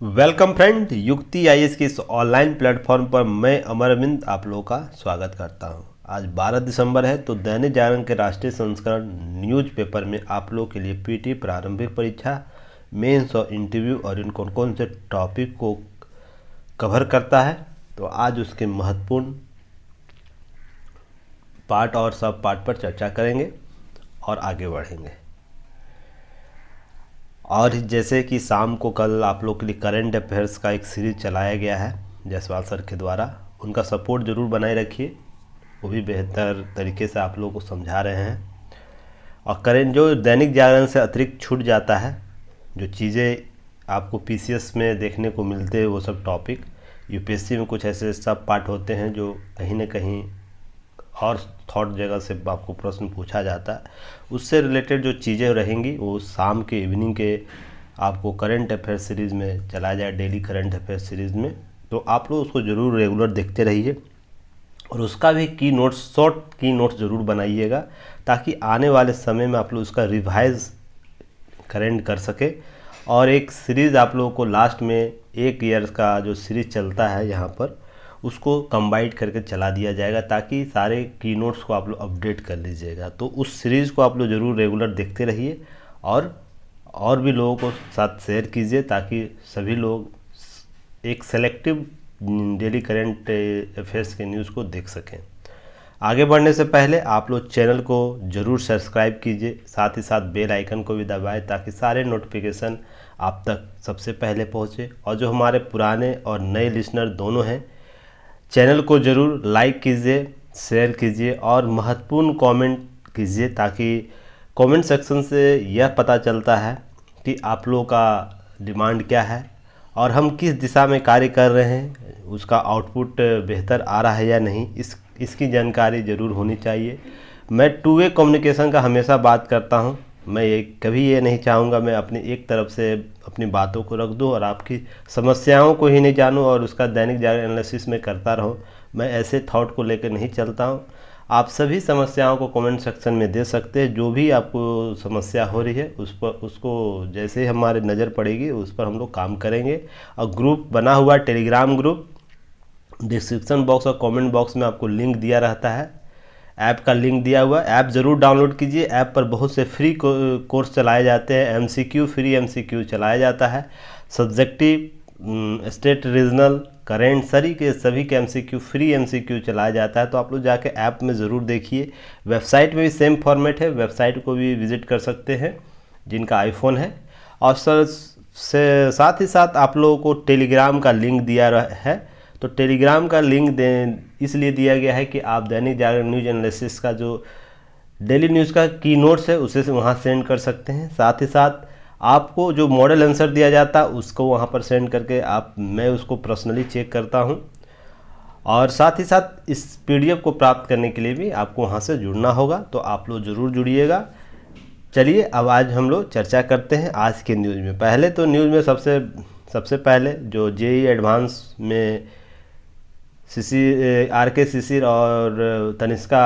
Welcome friend, युक्ति IAS के इस ऑनलाइन प्लेटफॉर्म पर मैं अमरविंद आप लोगों का स्वागत करता हूं। आज 12 दिसंबर है तो दैनिक जागरण के राष्ट्रीय संस्करण न्यूज़पेपर में आप लोगों के लिए पीटी प्रारंभिक परीक्षा, मेंस और इंटरव्यू और इन कौन कौन से टॉपिक को कवर करता है, तो आज उसके महत्वपूर्ण पार्ट और सब पार्ट पर चर्चा करेंगे और आगे बढ़ेंगे। और जैसे कि शाम को कल आप लोग के लिए करंट अफेयर्स का एक सीरीज़ चलाया गया है जायसवाल सर के द्वारा, उनका सपोर्ट ज़रूर बनाए रखिए, वो भी बेहतर तरीके से आप लोगों को समझा रहे हैं। और करंट जो दैनिक जागरण से अतिरिक्त छूट जाता है, जो चीज़ें आपको पीसीएस में देखने को मिलते हैं, वो सब टॉपिक यूपीएससी में कुछ ऐसे सब पार्ट होते हैं जो कहीं ना कहीं और थॉट जगह से आपको प्रश्न पूछा जाता है, उससे रिलेटेड जो चीज़ें रहेंगी वो शाम के इवनिंग के आपको करंट अफेयर सीरीज़ में चला जाए, डेली करंट अफेयर सीरीज़ में। तो आप लोग उसको ज़रूर रेगुलर देखते रहिए और उसका भी की नोट्स, शॉर्ट की नोट्स ज़रूर बनाइएगा, ताकि आने वाले समय में आप लोग उसका रिवाइज करंट कर सके। और एक सीरीज़ आप लोगों को लास्ट में एक ईयर का जो सीरीज़ चलता है यहाँ पर, उसको कंबाइंड करके चला दिया जाएगा, ताकि सारे की नोट्स को आप लोग अपडेट कर लीजिएगा। तो उस सीरीज़ को आप लोग ज़रूर रेगुलर देखते रहिए और भी लोगों को साथ शेयर कीजिए, ताकि सभी लोग एक सेलेक्टिव डेली करंट अफेयर्स के न्यूज़ को देख सकें। आगे बढ़ने से पहले आप लोग चैनल को ज़रूर सब्सक्राइब कीजिए, साथ ही साथ बेल आइकन को भी दबाएं, ताकि सारे नोटिफिकेशन आप तक सबसे पहले पहुंचे। और जो हमारे पुराने और नए लिसनर दोनों हैं, चैनल को ज़रूर लाइक कीजिए, शेयर कीजिए और महत्वपूर्ण कमेंट कीजिए, ताकि कमेंट सेक्शन से यह पता चलता है कि आप लोगों का डिमांड क्या है और हम किस दिशा में कार्य कर रहे हैं, उसका आउटपुट बेहतर आ रहा है या नहीं, इसकी जानकारी ज़रूर होनी चाहिए। मैं टू वे कम्युनिकेशन का हमेशा बात करता हूं। मैं कभी ये नहीं चाहूँगा मैं अपनी एक तरफ से अपनी बातों को रख दूं और आपकी समस्याओं को ही नहीं जानूं और उसका दैनिक जागरण एनालिसिस में करता रहूं। मैं ऐसे थॉट को लेकर नहीं चलता हूं। आप सभी समस्याओं को कमेंट सेक्शन में दे सकते हैं, जो भी आपको समस्या हो रही है उसको जैसे हमारे नज़र पड़ेगी उस पर हम लोग काम करेंगे। और ग्रुप बना हुआ टेलीग्राम ग्रुप, डिस्क्रिप्शन बॉक्स और कमेंट बॉक्स में आपको लिंक दिया रहता है, ऐप का लिंक दिया हुआ है। ऐप ज़रूर डाउनलोड कीजिए। ऐप पर बहुत से फ्री कोर्स चलाए जाते हैं, एमसीक्यू, फ्री एमसीक्यू चलाया जाता है, सब्जेक्टिव, स्टेट, रीजनल, करेंट, सभी के एमसीक्यू, फ्री एमसीक्यू चलाया जाता है। तो आप लोग जाके ऐप में ज़रूर देखिए। वेबसाइट में भी सेम फॉर्मेट है, वेबसाइट को भी विज़िट कर सकते हैं जिनका आईफोन है। और साथ ही साथ आप लोगों को टेलीग्राम का लिंक दिया है। तो टेलीग्राम का लिंक इसलिए दिया गया है कि आप दैनिक जागरण न्यूज एनालिसिस का जो डेली न्यूज़ का की नोट्स है उसे से वहाँ सेंड कर सकते हैं। साथ ही साथ आपको जो मॉडल आंसर दिया जाता है उसको वहाँ पर सेंड करके मैं उसको पर्सनली चेक करता हूँ। और साथ ही साथ इस पीडीएफ को प्राप्त करने के लिए भी आपको वहाँ से जुड़ना होगा, तो आप लोग ज़रूर जुड़िएगा। चलिए अब आज हम लोग चर्चा करते हैं आज के न्यूज़ में। पहले तो न्यूज़ में सबसे पहले जो जेईई एडवांस में आरके शिशिर और तनिष्का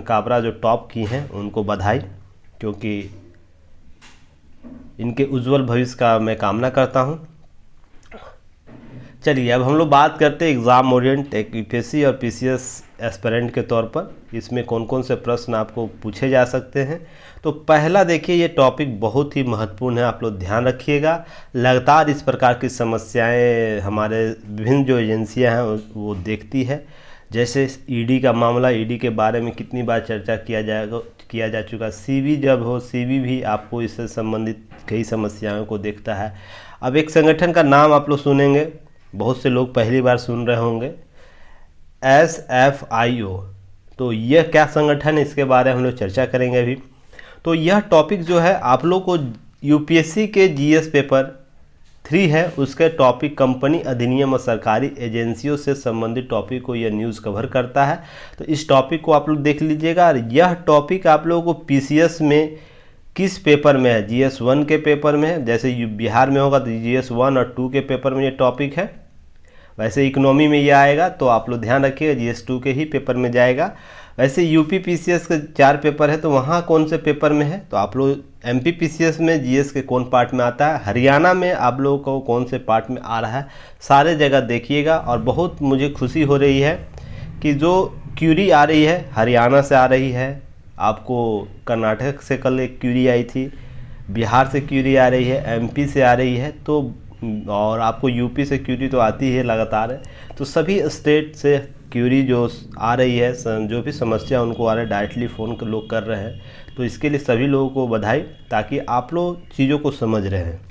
काबरा जो टॉप की हैं उनको बधाई, क्योंकि इनके उज्जवल भविष्य का मैं कामना करता हूं। चलिए अब हम लोग बात करते हैं एग्ज़ाम ओरिएंट एक यूपीएससी और पीसीएस एस्पिरेंट के तौर पर इसमें कौन कौन से प्रश्न आपको पूछे जा सकते हैं। तो पहला देखिए, ये टॉपिक बहुत ही महत्वपूर्ण है, आप लोग ध्यान रखिएगा। लगातार इस प्रकार की समस्याएं हमारे विभिन्न जो एजेंसियां हैं वो देखती है। जैसे ईडी का मामला, ईडी के बारे में कितनी बार चर्चा किया जा चुका। सीबी जब हो, सीबी भी आपको इससे संबंधित कई समस्याओं को देखता है। अब एक संगठन का नाम आप लोग सुनेंगे, बहुत से लोग पहली बार सुन रहे होंगे, SFIO। तो यह क्या संगठन है, इसके बारे में हम लोग चर्चा करेंगे अभी। तो यह टॉपिक जो है आप लोग को यूपीएससी के जीएस पेपर 3 है, उसके टॉपिक कंपनी अधिनियम और सरकारी एजेंसियों से संबंधित टॉपिक को यह न्यूज़ कवर करता है। तो इस टॉपिक को आप लोग देख लीजिएगा। और यह टॉपिक आप लोगों को पीसीएस में किस पेपर में है, जीएस 1 के पेपर में है। जैसे बिहार में होगा तो जीएस 1 और 2 के पेपर में ये टॉपिक है। वैसे इकोनॉमी में ये आएगा, तो आप लोग ध्यान रखिएगा जीएस 2 के ही पेपर में जाएगा। वैसे यूपी पीसीएस के 4 पेपर है, तो वहाँ कौन से पेपर में है, तो आप लोग एमपी पीसीएस में जीएस के कौन पार्ट में आता है, हरियाणा में आप लोगों को कौन से पार्ट में आ रहा है, सारे जगह देखिएगा। और बहुत मुझे खुशी हो रही है कि जो क्यूरी आ रही है हरियाणा से आ रही है, आपको कर्नाटक से कल एक क्यूरी आई थी, बिहार से क्यूरी आ रही है, एमपी से आ रही है, तो और आपको यूपी से क्यूरी तो आती है लगातार है। तो सभी स्टेट से क्यूरी जो आ रही है, जो भी समस्या उनको आ रहा है, डायरेक्टली फ़ोन लोग कर रहे हैं। तो इसके लिए सभी लोगों को बधाई, ताकि आप लोग चीज़ों को समझ रहे हैं।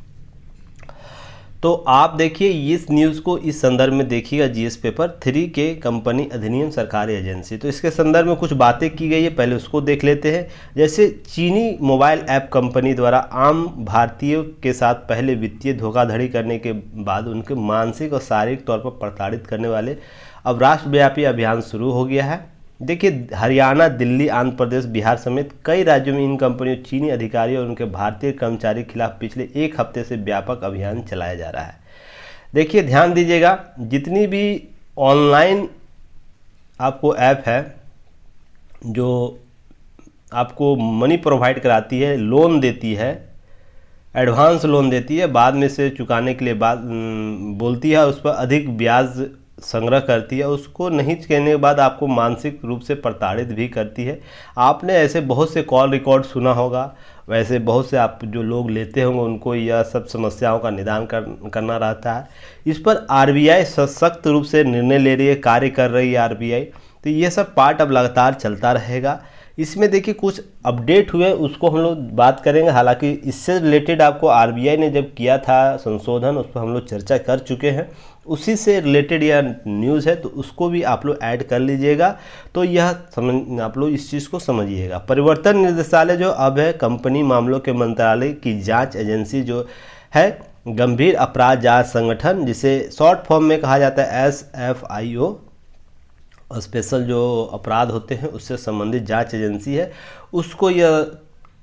तो आप देखिए इस न्यूज़ को इस संदर्भ में देखिएगा, जीएस पेपर 3 के कंपनी अधिनियम सरकारी एजेंसी। तो इसके संदर्भ में कुछ बातें की गई है, पहले उसको देख लेते हैं। जैसे चीनी मोबाइल ऐप कंपनी द्वारा आम भारतीयों के साथ पहले वित्तीय धोखाधड़ी करने के बाद उनके मानसिक और शारीरिक तौर पर प्रताड़ित करने वाले अब राष्ट्रव्यापी अभियान शुरू हो गया है। देखिए हरियाणा, दिल्ली, आंध्र प्रदेश, बिहार समेत कई राज्यों में इन कंपनियों, चीनी अधिकारियों और उनके भारतीय कर्मचारियों के खिलाफ पिछले 1 हफ्ते से व्यापक अभियान चलाया जा रहा है। देखिए ध्यान दीजिएगा, जितनी भी ऑनलाइन आपको ऐप है जो आपको मनी प्रोवाइड कराती है, लोन देती है, एडवांस लोन देती है, बाद में से चुकाने के लिए बोलती है, उस पर अधिक ब्याज संग्रह करती है, उसको नहीं कहने के बाद आपको मानसिक रूप से प्रताड़ित भी करती है। आपने ऐसे बहुत से कॉल रिकॉर्ड सुना होगा, वैसे बहुत से आप जो लोग लेते होंगे उनको यह सब समस्याओं का निदान करना रहता है। इस पर आरबीआई सख्त रूप से निर्णय ले रही है, कार्य कर रही है आरबीआई। तो ये सब पार्ट अब लगातार चलता रहेगा। इसमें देखिए कुछ अपडेट हुए, उसको हम लोग बात करेंगे। हालांकि इससे रिलेटेड आपको आरबीआई ने जब किया था संशोधन, उस पर हम लोग चर्चा कर चुके हैं, उसी से रिलेटेड यह न्यूज़ है, तो उसको भी आप लोग ऐड कर लीजिएगा। तो यह आप लोग इस चीज़ को समझिएगा। परिवर्तन निदेशालय जो अब है कंपनी मामलों के मंत्रालय की जांच एजेंसी जो है गंभीर अपराध जांच संगठन, जिसे शॉर्ट फॉर्म में कहा जाता है SFIO, स्पेशल जो अपराध होते हैं उससे संबंधित जांच एजेंसी है, उसको यह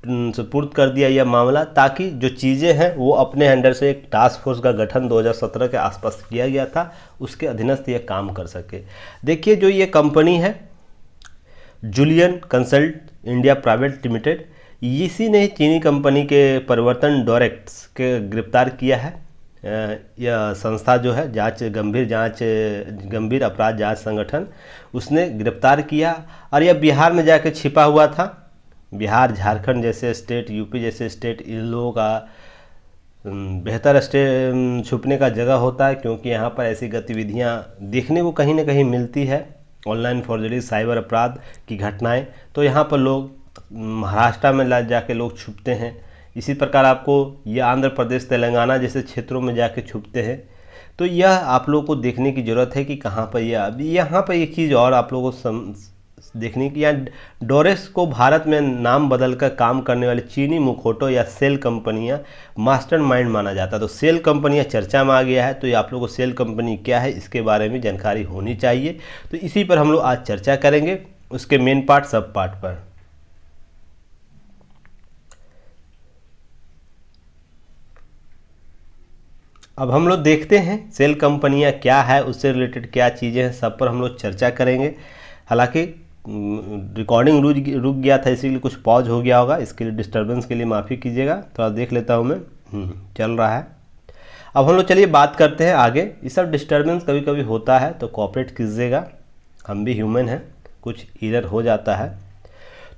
सुपुर्द कर दिया यह मामला, ताकि जो चीज़ें हैं वो अपने अंडर से एक टास्क फोर्स का गठन 2017 के आसपास किया गया था, उसके अधीनस्थ ये काम कर सके। देखिए जो ये कंपनी है Julian consult India private limited, इसी ने चीनी कंपनी के परिवर्तन डायरेक्टर्स के गिरफ्तार किया है। यह संस्था जो है गंभीर अपराध जांच संगठन, उसने गिरफ्तार किया और यह बिहार में जाकर छिपा हुआ था। बिहार, झारखंड जैसे स्टेट, यूपी जैसे स्टेट, इन लोगों का बेहतर छुपने का जगह होता है, क्योंकि यहाँ पर ऐसी गतिविधियाँ देखने को कहीं ना कहीं मिलती है, ऑनलाइन फॉर्जरी, साइबर अपराध की घटनाएं। तो यहाँ पर लोग महाराष्ट्र में जाके लोग छुपते हैं। इसी प्रकार आपको ये आंध्र प्रदेश, तेलंगाना जैसे क्षेत्रों में जाके छुपते हैं। तो यह आप लोगों को देखने की ज़रूरत है कि कहाँ पर यह अभी यहाँ पर एक चीज़ और आप लोगों को देखने की, यहाँ डोरेक्स को भारत में नाम बदलकर काम करने वाली चीनी मुखौटों या सेल कंपनियां मास्टरमाइंड माना जाता है। तो सेल कंपनियां चर्चा में आ गया है, तो ये आप लोगों को सेल कंपनी क्या है इसके बारे में जानकारी होनी चाहिए। तो इसी पर हम लोग आज चर्चा करेंगे, उसके मेन पार्ट, सब पार्ट पर। अब हम लोग देखते हैं सेल कंपनियां क्या है, उससे रिलेटेड क्या चीज़ें हैं, सब पर हम लोग चर्चा करेंगे। हालांकि रिकॉर्डिंग रुक गया था, इसीलिए कुछ पॉज हो गया होगा, इसके लिए डिस्टर्बेंस के लिए माफ़ी कीजिएगा। थोड़ा देख लेता हूँ मैं, चल रहा है। अब हम लोग चलिए बात करते हैं आगे। ये सब डिस्टर्बेंस कभी कभी होता है तो कोऑपरेट कीजिएगा, हम भी ह्यूमन हैं, कुछ एरर हो जाता है।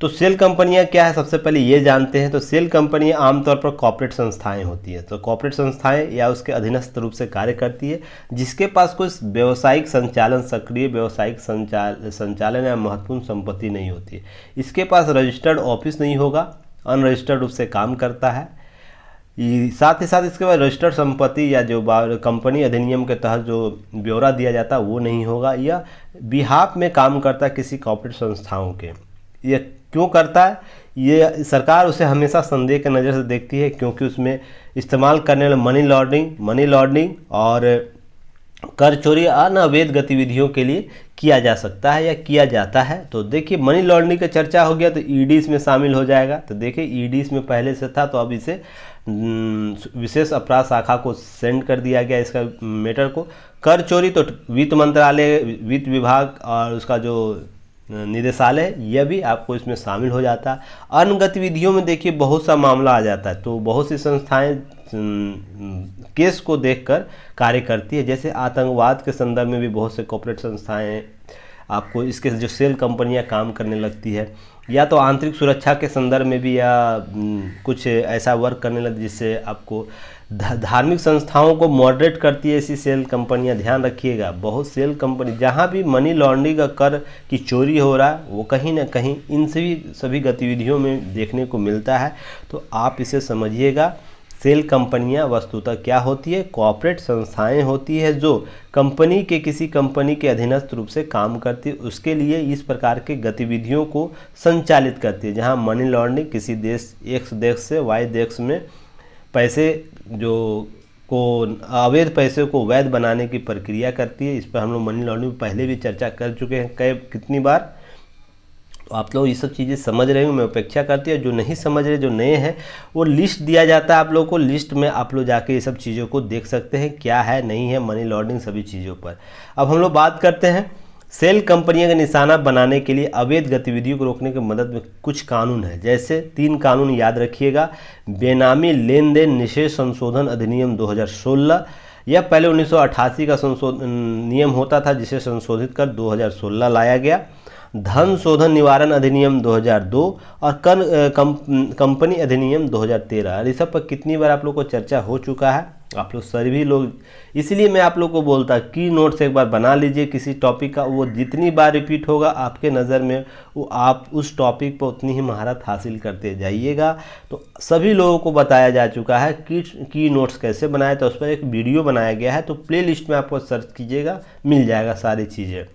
तो सेल कंपनियां क्या है, सबसे पहले ये जानते हैं। तो सेल कंपनियां आमतौर पर कॉर्पोरेट संस्थाएं होती है। तो कॉर्पोरेट संस्थाएं या उसके अधीनस्थ रूप से कार्य करती है, जिसके पास कोई व्यावसायिक संचालन, सक्रिय व्यावसायिक संचालन या महत्वपूर्ण संपत्ति नहीं होती है। इसके पास रजिस्टर्ड ऑफिस नहीं होगा, अनरजिस्टर्ड रूप से काम करता है। साथ ही साथ इसके बाद रजिस्टर्ड संपत्ति या जो कंपनी अधिनियम के तहत जो ब्यौरा दिया जाता है वो नहीं होगा, या बिहाफ में काम करता है किसी कॉर्पोरेट संस्थाओं के। ये क्यों करता है, ये सरकार उसे हमेशा संदेह की नज़र से देखती है, क्योंकि उसमें इस्तेमाल करने वाले मनी लॉन्ड्रिंग और कर चोरी अन्य अवैध गतिविधियों के लिए किया जा सकता है या किया जाता है। तो देखिए मनी लॉन्ड्रिंग का चर्चा हो गया तो ईडी इसमें शामिल हो जाएगा। तो देखिए ईडी इसमें पहले से था, तो अब इसे विशेष अपराध शाखा को सेंड कर दिया गया इसका मैटर को। कर चोरी तो वित्त मंत्रालय, वित्त विभाग और उसका जो निदेशालय, यह भी आपको इसमें शामिल हो जाता है। अन्य गतिविधियों में देखिए बहुत सा मामला आ जाता है, तो बहुत सी संस्थाएं केस को देखकर कार्य करती है। जैसे आतंकवाद के संदर्भ में भी बहुत से कॉर्पोरेट संस्थाएं आपको इसके जो सेल कंपनियां काम करने लगती है, या तो आंतरिक सुरक्षा के संदर्भ में भी, या कुछ ऐसा वर्क करने लगती जिससे आपको धार्मिक संस्थाओं को मॉडरेट करती है ऐसी सेल कंपनियां। ध्यान रखिएगा, बहुत सेल कंपनी जहां भी मनी लॉन्ड्रिंग का कर की चोरी हो रहा है वो कहीं ना कहीं इन सभी गतिविधियों में देखने को मिलता है। तो आप इसे समझिएगा, सेल कंपनियां वस्तुतः क्या होती है, कॉर्पोरेट संस्थाएं होती है जो कंपनी के किसी कंपनी के अधीनस्थ रूप से काम करती है, उसके लिए इस प्रकार के गतिविधियों को संचालित करती है, जहां मनी लॉन्ड्रिंग किसी देश एक्स देश से वाई देश में पैसे जो को अवैध पैसे को वैध बनाने की प्रक्रिया करती है। इस पर हम लोग मनी लॉन्ड्रिंग पहले भी चर्चा कर चुके हैं कितनी बार। तो आप लोग ये सब चीज़ें समझ रहे हो, मैं अपेक्षा करती हूँ। जो नहीं समझ रहे, जो नए हैं, वो लिस्ट दिया जाता है आप लोगों को, लिस्ट में आप लोग जाके ये सब चीज़ों को देख सकते हैं क्या है नहीं है मनी लॉन्ड्रिंग सभी चीज़ों पर। अब हम लोग बात करते हैं सेल कंपनियों का निशाना बनाने के लिए अवैध गतिविधियों को रोकने की मदद में कुछ कानून है। जैसे 3 कानून याद रखिएगा। बेनामी लेन देन निषेध संशोधन अधिनियम 2016, यह पहले 1988 का नियम होता था जिसे संशोधित कर 2016 लाया गया। धन शोधन निवारण अधिनियम 2002 और कंपनी अधिनियम 2013। इस सब पर कितनी बार आप लोग को चर्चा हो चुका है, आप लोग सभी लोग, इसलिए मैं आप लोग को बोलता की नोट्स एक बार बना लीजिए किसी टॉपिक का, वो जितनी बार रिपीट होगा आपके नज़र में वो आप उस टॉपिक पर उतनी ही महारत हासिल करते जाइएगा। तो सभी लोगों को बताया जा चुका है की नोट्स कैसे बनाए, तो उस पर एक वीडियो बनाया गया है, तो प्ले लिस्ट में आपको सर्च कीजिएगा, मिल जाएगा सारी चीज़ें।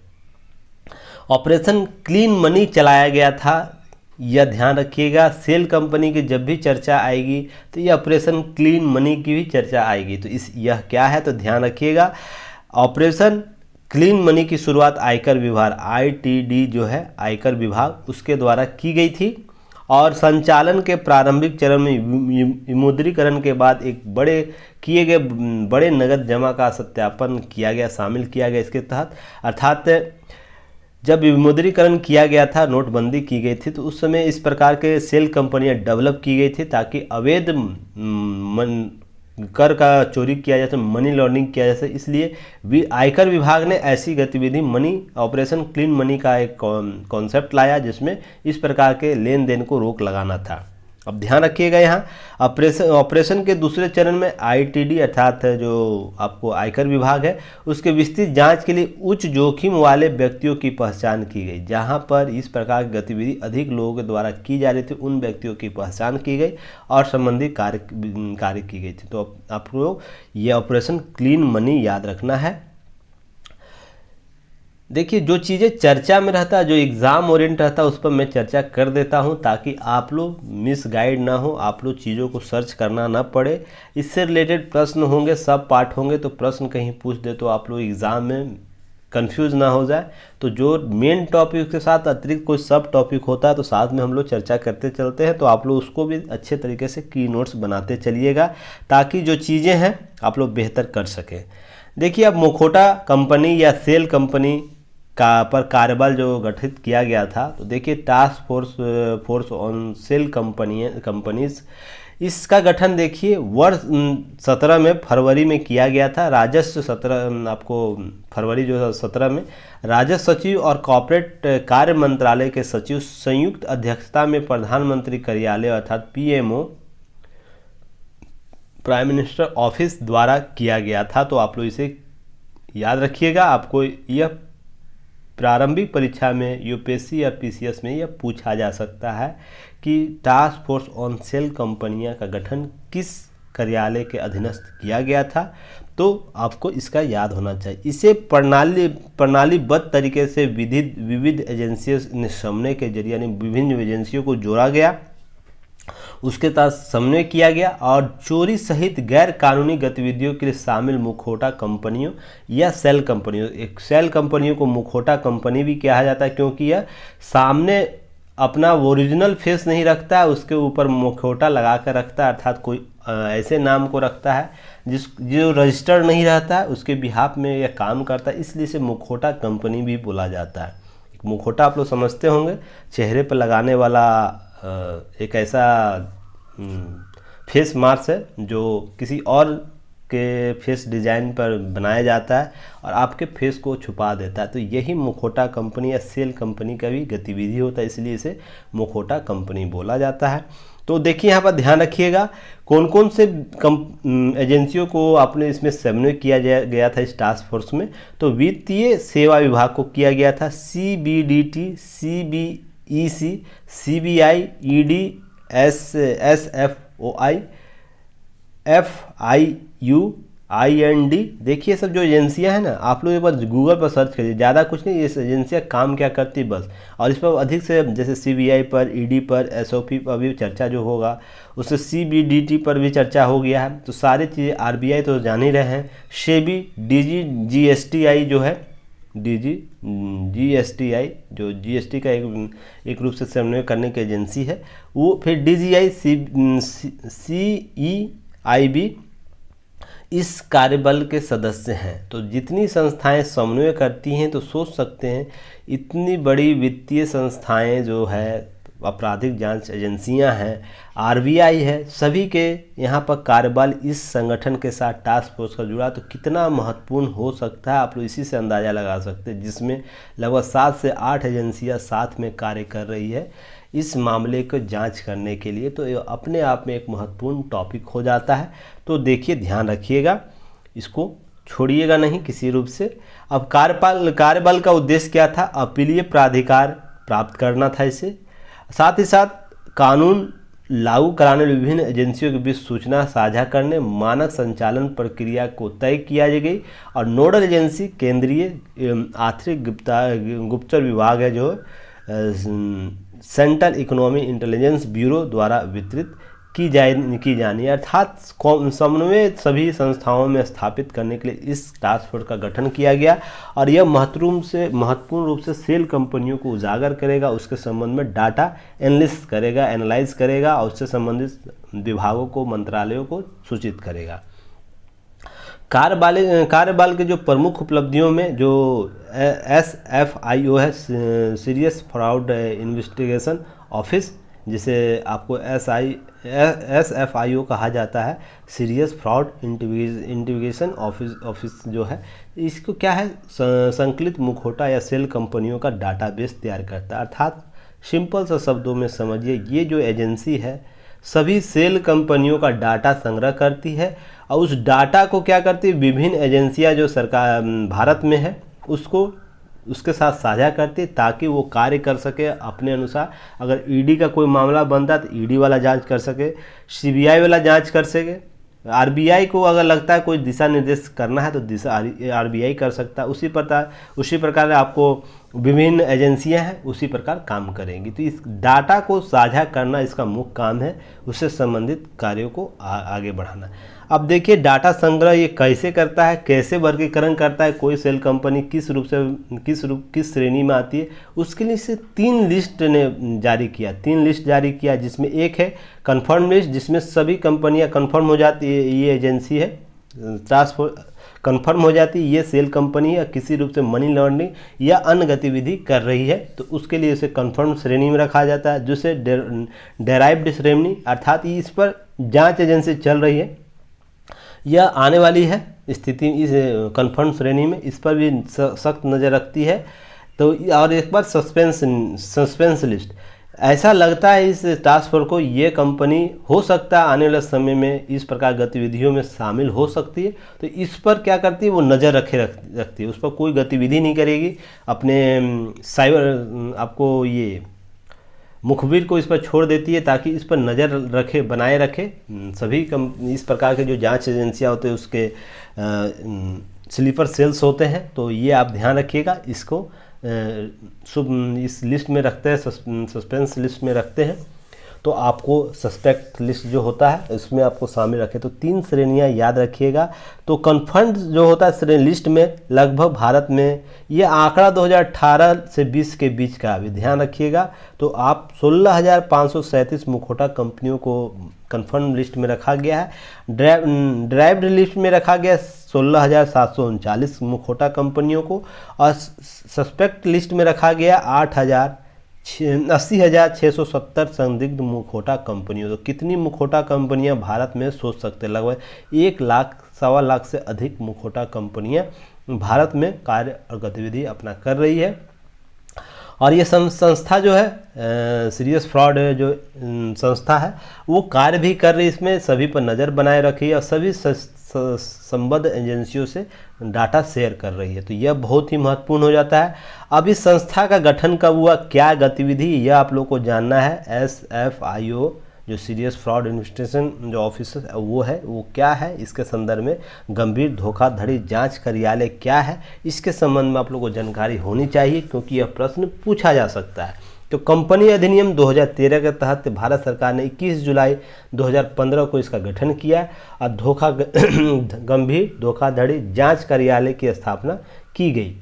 ऑपरेशन क्लीन मनी चलाया गया था, यह ध्यान रखिएगा। सेल कंपनी की जब भी चर्चा आएगी तो यह ऑपरेशन क्लीन मनी की भी चर्चा आएगी। तो यह क्या है तो ध्यान रखिएगा। ऑपरेशन क्लीन मनी की शुरुआत आयकर विभाग ITD जो है आयकर विभाग उसके द्वारा की गई थी, और संचालन के प्रारंभिक चरण में विमुद्रीकरण के बाद एक किए गए बड़े नगद जमा का सत्यापन किया गया, शामिल किया गया इसके तहत। अर्थात जब विमुद्रीकरण किया गया था, नोटबंदी की गई थी, तो उस समय इस प्रकार के सेल कंपनियां डेवलप की गई थी ताकि अवैध कर का चोरी किया जा सके, मनी लॉन्ड्रिंग किया जा सके। इसलिए आयकर विभाग ने ऐसी गतिविधि ऑपरेशन क्लीन मनी का एक कॉन्सेप्ट लाया जिसमें इस प्रकार के लेन देन को रोक लगाना था। अब ध्यान रखिएगा, यहाँ ऑपरेशन के दूसरे चरण में ITD अर्थात जो आपको आयकर विभाग है उसके विस्तृत जांच के लिए उच्च जोखिम वाले व्यक्तियों की पहचान की गई। जहां पर इस प्रकार की गतिविधि अधिक लोगों के द्वारा की जा रही थी उन व्यक्तियों की पहचान की गई और संबंधित कार्य की गई थी। तो आप लोग ये ऑपरेशन क्लीन मनी याद रखना है। देखिए, जो चीज़ें चर्चा में रहता है, जो एग्ज़ाम ओरिएंट रहता है, उस पर मैं चर्चा कर देता हूं ताकि आप लोग मिस गाइड ना हो, आप लोग चीज़ों को सर्च करना ना पड़े। इससे रिलेटेड प्रश्न होंगे, सब पार्ट होंगे, तो प्रश्न कहीं पूछ दे तो आप लोग एग्ज़ाम में कंफ्यूज ना हो जाए। तो जो मेन टॉपिक के साथ अतिरिक्त कोई सब टॉपिक होता है तो साथ में हम लोग चर्चा करते चलते हैं, तो आप लोग उसको भी अच्छे तरीके से की नोट्स बनाते चलिएगा ताकि जो चीज़ें हैं आप लोग बेहतर कर सकें। देखिए, अब मुखौटा कंपनी या सेल कंपनी पर कार्यबल जो गठित किया गया था, तो देखिए task force on sale companies, इसका गठन देखिए वर्ष 17 में फरवरी में किया गया था। राजस्व 17 आपको फरवरी जो 17 में राजस्व सचिव और कॉर्पोरेट कार्य मंत्रालय के सचिव संयुक्त अध्यक्षता में प्रधानमंत्री कार्यालय अर्थात PMO प्राइम मिनिस्टर ऑफिस द्वारा किया गया था। तो आप लोग इसे याद रखिएगा। आपको यह प्रारंभिक परीक्षा में UPSC या PCS में यह पूछा जा सकता है कि टास्क फोर्स ऑन सेल कंपनियां का गठन किस कार्यालय के अधीनस्थ किया गया था, तो आपको इसका याद होना चाहिए। इसे प्रणालीबद्ध तरीके से विविध एजेंसियों ने समन्वय के जरिए यानी विभिन्न एजेंसियों को जोड़ा गया, उसके तहत समन्वय किया गया और चोरी सहित गैर कानूनी गतिविधियों के लिए शामिल मुखौटा कंपनियों या सेल कंपनियों, एक सेल कंपनियों को मुखौटा कंपनी भी कहा जाता है क्योंकि यह सामने अपना ओरिजिनल फेस नहीं रखता है, उसके ऊपर मुखौटा लगा कर रखता है, अर्थात कोई ऐसे नाम को रखता है जो रजिस्टर्ड नहीं रहता है, उसके बिहाफ में यह काम करता है, इसलिए इसे मुखौटा कंपनी भी बोला जाता है। मुखौटा आप लोग समझते होंगे, चेहरे पर लगाने वाला एक ऐसा फेस मास्क है जो किसी और के फेस डिज़ाइन पर बनाया जाता है और आपके फेस को छुपा देता है। तो यही मुखौटा कंपनी या सेल कंपनी का भी गतिविधि होता है, इसलिए इसे मुखौटा कंपनी बोला जाता है। तो देखिए यहाँ पर ध्यान रखिएगा कौन कौन से एजेंसियों को आपने इसमें समन्वय किया गया था इस टास्क फोर्स में। तो वित्तीय सेवा विभाग को किया गया था, CBDT, CBEC, CBI, ED, SFOI, FIU, IND। देखिए सब जो एजेंसियां हैं ना, आप लोग एक बार गूगल पर सर्च करिए, ज़्यादा कुछ नहीं, ये एजेंसियां काम क्या करती बस। और इस पर अधिक से जैसे CBI पर, ED पर, SOP पर भी चर्चा जो होगा, उससे CBDT पर भी चर्चा हो गया है। तो सारी चीज़ें RBI तो जान ही रहे हैं, SEBI, DG, GSTI जो है, DG GSTI जो GST का एक रूप से समन्वय करने की एजेंसी है वो, फिर DGI, CEIB इस कार्यबल के सदस्य हैं। तो जितनी संस्थाएं समन्वय करती हैं तो सोच सकते हैं इतनी बड़ी वित्तीय संस्थाएं जो है, आपराधिक जांच एजेंसियां हैं, RBI है, सभी के यहाँ पर कार्यबल इस संगठन के साथ टास्क फोर्स का जुड़ा, तो कितना महत्वपूर्ण हो सकता है आप लोग इसी से अंदाज़ा लगा सकते हैं, जिसमें लगभग 7 से 8 एजेंसियां साथ में कार्य कर रही है इस मामले को जांच करने के लिए। तो ये अपने आप में एक महत्वपूर्ण टॉपिक हो जाता है। तो देखिए ध्यान रखिएगा, इसको छोड़िएगा नहीं किसी रूप से। अब कार्यबल का उद्देश्य क्या था? अपीलीय प्राधिकार प्राप्त करना था इसे, साथ ही साथ कानून लागू कराने विभिन्न एजेंसियों के बीच सूचना साझा करने, मानक संचालन प्रक्रिया को तय किया गई और नोडल एजेंसी केंद्रीय आर्थिक गुप्तचर विभाग है जो सेंट्रल इकोनॉमी इंटेलिजेंस ब्यूरो द्वारा वितरित की जानी, अर्थात समन्वय सभी संस्थाओं में स्थापित करने के लिए इस टास्क फोर्स का गठन किया गया। और यह महत्वपूर्ण रूप से सेल कंपनियों को उजागर करेगा, उसके संबंध में डाटा एनालाइज करेगा और उससे संबंधित विभागों को, मंत्रालयों को सूचित करेगा। कार्यबल के जो प्रमुख उपलब्धियों में जो SFIO है, सीरियस फ्रॉड इन्वेस्टिगेशन ऑफिस, जिसे आपको SFIO कहा जाता है, सीरियस फ्रॉड इन्वेस्टिगेशन ऑफिस जो है, इसको क्या है, संकलित मुखौटा या सेल कंपनियों का डाटाबेस तैयार करता है। अर्थात सिंपल सा शब्दों में समझिए, ये जो एजेंसी है सभी सेल कंपनियों का डाटा संग्रह करती है और उस डाटा को क्या करती है, विभिन्न एजेंसियां जो सरकार भारत में है उसके साथ साझा करती है ताकि वो कार्य कर सके अपने अनुसार। अगर ED का कोई मामला बनता है तो ED वाला जांच कर सके, CBI वाला जांच कर सके, RBI को अगर लगता है कोई दिशा निर्देश करना है तो RBI कर सकता है। उसी प्रकार आपको विभिन्न एजेंसियां हैं उसी प्रकार काम करेंगी। तो इस डाटा को साझा करना इसका मुख्य काम है, उससे संबंधित कार्यों को आगे बढ़ाना। अब देखिए डाटा संग्रह ये कैसे करता है, कैसे वर्गीकरण करता है, कोई सेल कंपनी किस श्रेणी में आती है, उसके लिए से 3 लिस्ट ने जारी किया, जिसमें एक है कन्फर्म लिस्ट, जिसमें सभी कंपनियां कन्फर्म हो जाती है, ये एजेंसी है टास्क फोर्स कन्फर्म हो जाती है, ये सेल कंपनी है किसी रूप से मनी लॉन्ड्रिंग या अन्य गतिविधि कर रही है, तो उसके लिए इसे कन्फर्म श्रेणी में रखा जाता है। जिसे डेराइव्ड श्रेणी, अर्थात इस पर जांच एजेंसी चल रही है यह आने वाली है स्थिति इस कन्फर्म श्रेणी में, इस पर भी सख्त नज़र रखती है। तो और एक बार सस्पेंस लिस्ट, ऐसा लगता है इस टास्क फोर्स को ये कंपनी हो सकता है आने वाले समय में इस प्रकार गतिविधियों में शामिल हो सकती है, तो इस पर क्या करती है वो नज़र रखती है, उस पर कोई गतिविधि नहीं करेगी। अपने साइबर आपको ये मुखबिर को इस पर छोड़ देती है ताकि इस पर नज़र बनाए रखे। सभी इस प्रकार के जो जांच एजेंसियां होते हैं उसके स्लीपर सेल्स होते हैं, तो ये आप ध्यान रखिएगा, इसको इस लिस्ट में रखते हैं, सस्पेंस लिस्ट में रखते हैं। तो आपको सस्पेक्ट लिस्ट जो होता है इसमें आपको शामिल रखें। तो 3 श्रेणियां याद रखिएगा। तो कन्फर्म्ड जो होता है श्रेणी लिस्ट में लगभग भारत में ये आंकड़ा 2018 से 20 के बीच का अभी ध्यान रखिएगा। तो आप 16,537 मुखौटा कंपनियों को कन्फर्म लिस्ट में रखा गया है। ड्राइव्ड लिस्ट में रखा गया 16,739 मुखौटा कंपनियों को, और सस्पेक्ट लिस्ट में रखा गया 80,670 संदिग्ध मुखौटा कंपनियों। तो कितनी मुखौटा कंपनियां भारत में सोच सकते हैं? लगभग 1 लाख, 1.25 लाख से अधिक मुखौटा कंपनियां भारत में कार्य और गतिविधि अपना कर रही है। और ये संस्था जो है सीरियस फ्रॉड जो संस्था है वो कार्य भी कर रही है, इसमें सभी पर नज़र बनाए रखी है और सभी संबद्ध एजेंसियों से डाटा शेयर कर रही है। तो यह बहुत ही महत्वपूर्ण हो जाता है। अब इस संस्था का गठन कब हुआ, क्या गतिविधि, यह आप लोग को जानना है। SFIO जो सीरियस फ्रॉड इन्वेस्टिगेशन जो ऑफिसर वो है, वो क्या है, इसके संदर्भ में गंभीर धोखाधड़ी जांच कार्यालय क्या है, इसके संबंध में आप लोगों को जानकारी होनी चाहिए, क्योंकि यह प्रश्न पूछा जा सकता है। तो कंपनी अधिनियम 2013 के तहत भारत सरकार ने 21 जुलाई 2015 को इसका गठन किया और गंभीर धोखाधड़ी जांच कार्यालय की स्थापना की गई।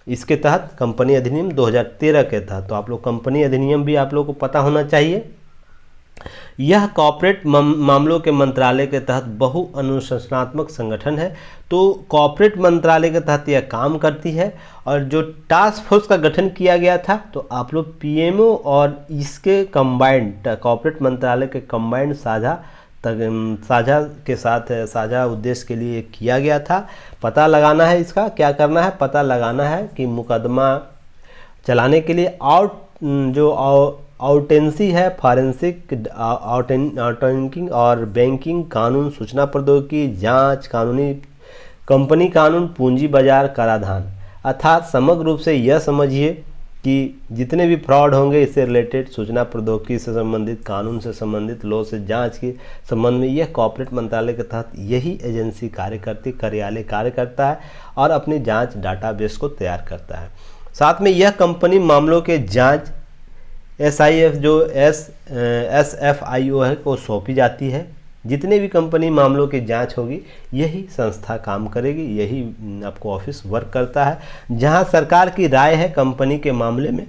इसके तहत कंपनी अधिनियम 2013 के तहत, तो आप लोग कंपनी अधिनियम भी आप लोग को पता होना चाहिए। यह कॉर्पोरेट मामलों के मंत्रालय के तहत बहु अनुशासनात्मक संगठन है। तो कॉर्पोरेट मंत्रालय के तहत यह काम करती है। और जो टास्क फोर्स का गठन किया गया था, तो आप लोग PMO और इसके कंबाइंड कॉर्पोरेट मंत्रालय के कंबाइंड साझा उद्देश्य के लिए किया गया था। पता लगाना है, इसका क्या करना है, पता लगाना है कि मुकदमा चलाने के लिए आउटेंसी है, फॉरेंसिक आउटेंकिंग और बैंकिंग कानून, सूचना प्रौद्योगिकी, जांच, कानूनी कंपनी कानून, पूंजी बाजार कराधान। अर्थात समग्र रूप से यह समझिए कि जितने भी फ्रॉड होंगे इससे रिलेटेड, सूचना प्रौद्योगिकी से संबंधित, कानून से संबंधित, लॉ से जांच के संबंध में यह कॉर्पोरेट मंत्रालय के तहत यही एजेंसी कार्यालय कार्य करता है और अपनी जांच डाटाबेस को तैयार करता है। साथ में यह कंपनी मामलों के जांच SIF जो SFIO है को सौंपी जाती है। जितने भी कंपनी मामलों की जांच होगी यही संस्था काम करेगी, यही आपको ऑफिस वर्क करता है। जहां सरकार की राय है कंपनी के मामले में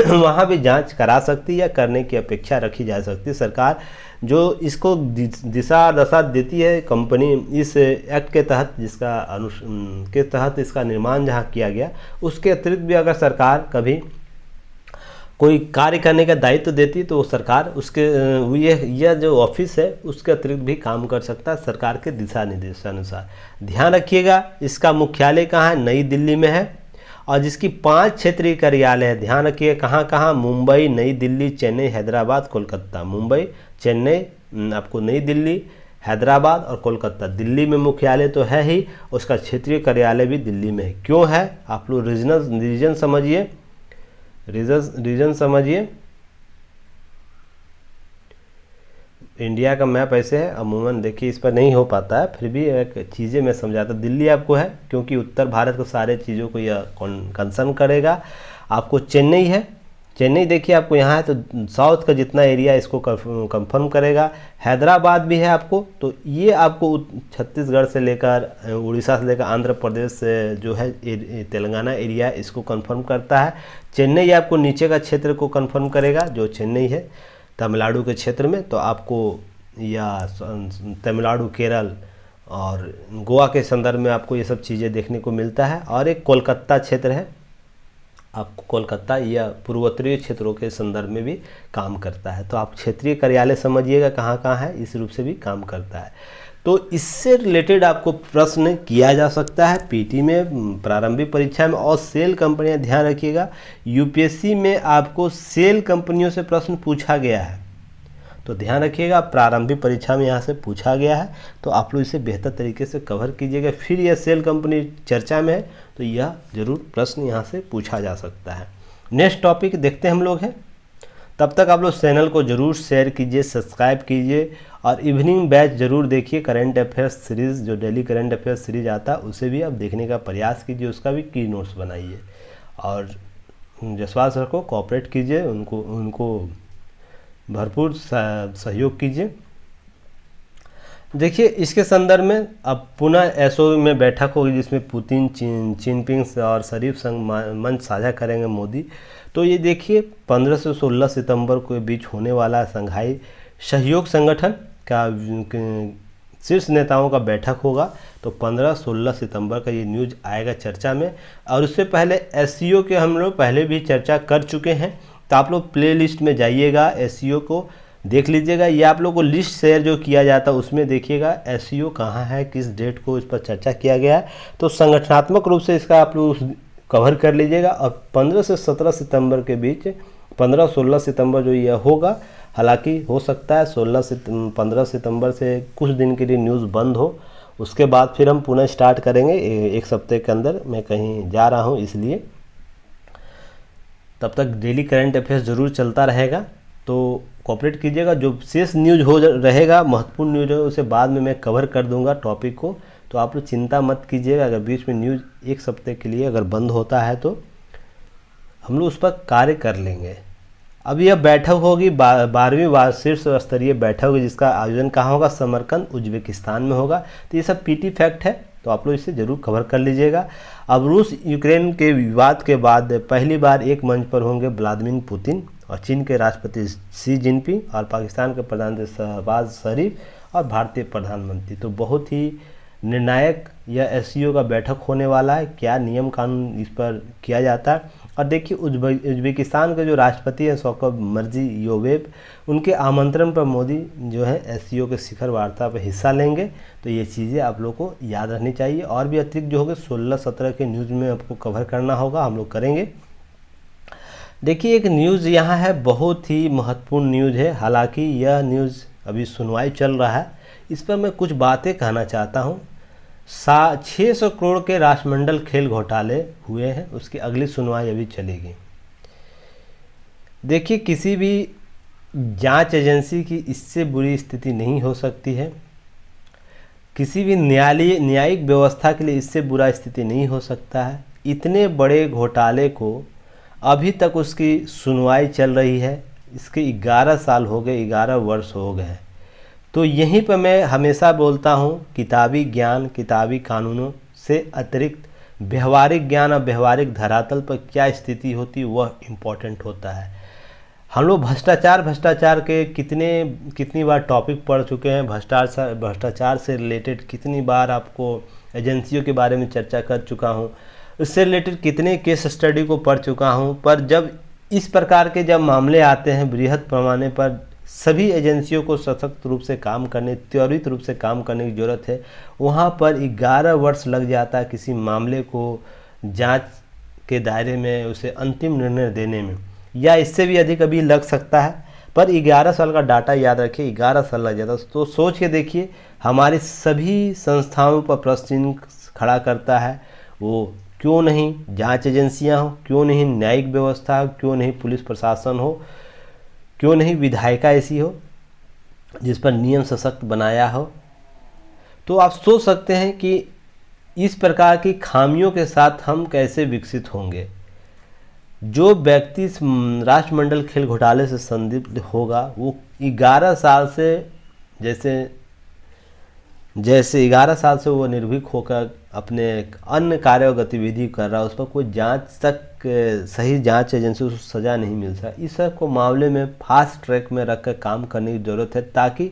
वहां भी जांच करा सकती है या करने की अपेक्षा रखी जा सकती है। सरकार जो इसको दिशा दशा देती है कंपनी इस एक्ट के तहत, के तहत इसका निर्माण जहां किया गया, उसके अतिरिक्त भी अगर सरकार कभी कोई कार्य करने का दायित्व देती है तो वो सरकार उसके यह जो ऑफिस है उसके अतिरिक्त भी काम कर सकता है सरकार के दिशा निर्देशानुसार। ध्यान रखिएगा इसका मुख्यालय कहाँ है, नई दिल्ली में है और जिसकी 5 क्षेत्रीय कार्यालय है। ध्यान रखिए कहाँ कहाँ, मुंबई, नई दिल्ली, चेन्नई, हैदराबाद, कोलकाता। मुंबई, चेन्नई, आपको नई दिल्ली, हैदराबाद और कोलकाता। दिल्ली में मुख्यालय तो है ही, उसका क्षेत्रीय कार्यालय भी दिल्ली में है। क्यों है, आप लोग रीजन समझिए, रीजन समझिए। इंडिया का मैप ऐसे है, अमूमन देखिए इस पर नहीं हो पाता है, फिर भी एक चीज़ें मैं समझाता। दिल्ली आपको है क्योंकि उत्तर भारत को सारे चीज़ों को यह कंसर्न करेगा। आपको चेन्नई है, चेन्नई देखिए आपको यहाँ है तो साउथ का जितना एरिया इसको कंफर्म करेगा। हैदराबाद भी है आपको, तो ये आपको छत्तीसगढ़ से लेकर उड़ीसा से लेकर आंध्र प्रदेश से जो है तेलंगाना एरिया इसको कंफर्म करता है। चेन्नई आपको नीचे का क्षेत्र को कंफर्म करेगा, जो चेन्नई है तमिलनाडु के क्षेत्र में, तो आपको या तमिलनाडु, केरल और गोवा के संदर्भ में आपको ये सब चीज़ें देखने को मिलता है। और एक कोलकाता क्षेत्र है, आपको कोलकाता या पूर्वोत्तरीय क्षेत्रों के संदर्भ में भी काम करता है। तो आप क्षेत्रीय कार्यालय समझिएगा कहाँ कहाँ है, इस रूप से भी काम करता है। तो इससे रिलेटेड आपको प्रश्न किया जा सकता है पीटी में, प्रारंभिक परीक्षा में। और सेल कंपनियां, ध्यान रखिएगा यूपीएससी में आपको सेल कंपनियों से प्रश्न पूछा गया है, तो ध्यान रखिएगा प्रारंभिक परीक्षा में यहाँ से पूछा गया है, तो आप लोग इसे बेहतर तरीके से कवर कीजिएगा। फिर यह सेल कंपनी चर्चा में है तो यह जरूर प्रश्न यहाँ से पूछा जा सकता है। नेक्स्ट टॉपिक देखते हैं हम लोग हैं। तब तक आप लोग चैनल को जरूर शेयर कीजिए, सब्सक्राइब कीजिए और इवनिंग बैच जरूर देखिए। करंट अफेयर्स सीरीज़ जो डेली करंट अफेयर्स सीरीज आता है उसे भी आप देखने का प्रयास कीजिए, उसका भी की नोट्स बनाइए। और जसवाल सर को कोऑपरेट कीजिए, उनको भरपूर सहयोग कीजिए। देखिए, इसके संदर्भ में अब पुनः एसओ में बैठक होगी जिसमें पुतिन, जिनपिंग और शरीफ संग मंच साझा करेंगे मोदी। तो ये देखिए 15 से 16 सितंबर के बीच होने वाला शंघाई सहयोग संगठन का शीर्ष नेताओं का बैठक होगा। तो 15-16 सितंबर का ये न्यूज़ आएगा चर्चा में। और उससे पहले एससीओ के हम लोग पहले भी चर्चा कर चुके हैं, तो आप लोग प्ले लिस्ट में जाइएगा, एससीओ को देख लीजिएगा। ये आप लोग को लिस्ट शेयर जो किया जाता है उसमें देखिएगा एससीओ कहाँ है, किस डेट को इस पर चर्चा किया गया है। तो संगठनात्मक रूप से इसका आप लोग कवर कर लीजिएगा। और 15 से 17 सितंबर के बीच 15-16 सितंबर जो यह होगा, हालांकि हो सकता है 15 सितंबर से कुछ दिन के लिए न्यूज़ बंद हो, उसके बाद फिर हम पुनः स्टार्ट करेंगे एक सप्ताह के अंदर। मैं कहीं जा रहा हूँ इसलिए, तब तक डेली करंट अफेयर्स ज़रूर चलता रहेगा, तो कोऑपरेट कीजिएगा। जो शेष न्यूज़ हो रहेगा, महत्वपूर्ण न्यूज़ है, उसे बाद में मैं कवर कर दूंगा टॉपिक को। तो आप लोग चिंता मत कीजिएगा, अगर बीच में न्यूज़ एक सप्ताह के लिए अगर बंद होता है तो हम लोग उस पर कार्य कर लेंगे। अब यह बैठक होगी 12वीं शीर्ष स्तरीय बैठक होगी, जिसका आयोजन कहाँ होगा, समरकंद उज्बेकिस्तान में होगा। तो ये सब पीटी फैक्ट है, तो आप लोग इसे ज़रूर कवर कर लीजिएगा। अब रूस यूक्रेन के विवाद के बाद पहली बार एक मंच पर होंगे व्लादिमीर पुतिन और चीन के राष्ट्रपति शी जिनपिंग और पाकिस्तान के प्रधानमंत्री शहबाज शरीफ और भारतीय प्रधानमंत्री। तो बहुत ही निर्णायक यह एससीओ का बैठक होने वाला है, क्या नियम कानून इस पर किया जाता है। और देखिए उज्बेकिस्तान के जो राष्ट्रपति हैं शौकत मिर्जियोयेव, उनके आमंत्रण पर मोदी जो है एससीओ के शिखर वार्ता पर हिस्सा लेंगे। तो ये चीज़ें आप लोग को याद रखनी चाहिए। और भी अतिरिक्त जो होगा 16-17 के न्यूज़ में आपको कवर करना होगा, हम लोग करेंगे। देखिए एक न्यूज़ यहाँ है, बहुत ही महत्वपूर्ण न्यूज़ है, हालांकि यह न्यूज़ अभी सुनवाई चल रहा है, इस पर मैं कुछ बातें कहना चाहता हूँ। 600 करोड़ के राष्ट्रमंडल खेल घोटाले हुए हैं, उसकी अगली सुनवाई अभी चलेगी। देखिए किसी भी जांच एजेंसी की इससे बुरी स्थिति नहीं हो सकती है, किसी भी न्यायिक व्यवस्था के लिए इससे बुरा स्थिति नहीं हो सकता है। इतने बड़े घोटाले को अभी तक उसकी सुनवाई चल रही है, इसके 11 साल हो गए, 11 वर्ष हो गए हैं। तो यहीं पर मैं हमेशा बोलता हूँ, किताबी ज्ञान, किताबी कानूनों से अतिरिक्त व्यवहारिक ज्ञान और व्यवहारिक धरातल पर क्या स्थिति होती है वह इम्पोर्टेंट होता है। हम लोग भ्रष्टाचार के कितनी बार टॉपिक पढ़ चुके हैं, भ्रष्टाचार से रिलेटेड कितनी बार आपको एजेंसियों के बारे में चर्चा कर चुका हूँ, उससे रिलेटेड कितने केस स्टडी को पढ़ चुका हूँ। पर जब इस प्रकार के जब मामले आते हैं बृहद पैमाने पर, सभी एजेंसियों को सशक्त रूप से काम करने, त्वरित रूप से काम करने की ज़रूरत है। वहाँ पर 11 वर्ष लग जाता है किसी मामले को जांच के दायरे में उसे अंतिम निर्णय देने में, या इससे भी अधिक अभी लग सकता है। पर 11 साल का डाटा याद रखिए, 11 साल लग जाता है। तो सोच के देखिए, हमारी सभी संस्थाओं पर प्रश्न चिन्ह खड़ा करता है। वो क्यों नहीं जांच एजेंसियां हो, क्यों नहीं न्यायिक व्यवस्था हो, क्यों नहीं पुलिस प्रशासन हो, क्यों नहीं विधायिका ऐसी हो जिस पर नियम सशक्त बनाया हो। तो आप सोच सकते हैं कि इस प्रकार की खामियों के साथ हम कैसे विकसित होंगे। जो व्यक्ति राष्ट्रमंडल खेल घोटाले से संदिग्ध होगा वो 11 साल से जैसे 11 साल से वो निर्भीक होकर अपने अन्य कार्य और गतिविधि कर रहा है, उस पर कोई जांच तक सही जांच एजेंसी उसको सज़ा नहीं मिल रहा। इस सब को मामले में फास्ट ट्रैक में रखकर काम करने की ज़रूरत है, ताकि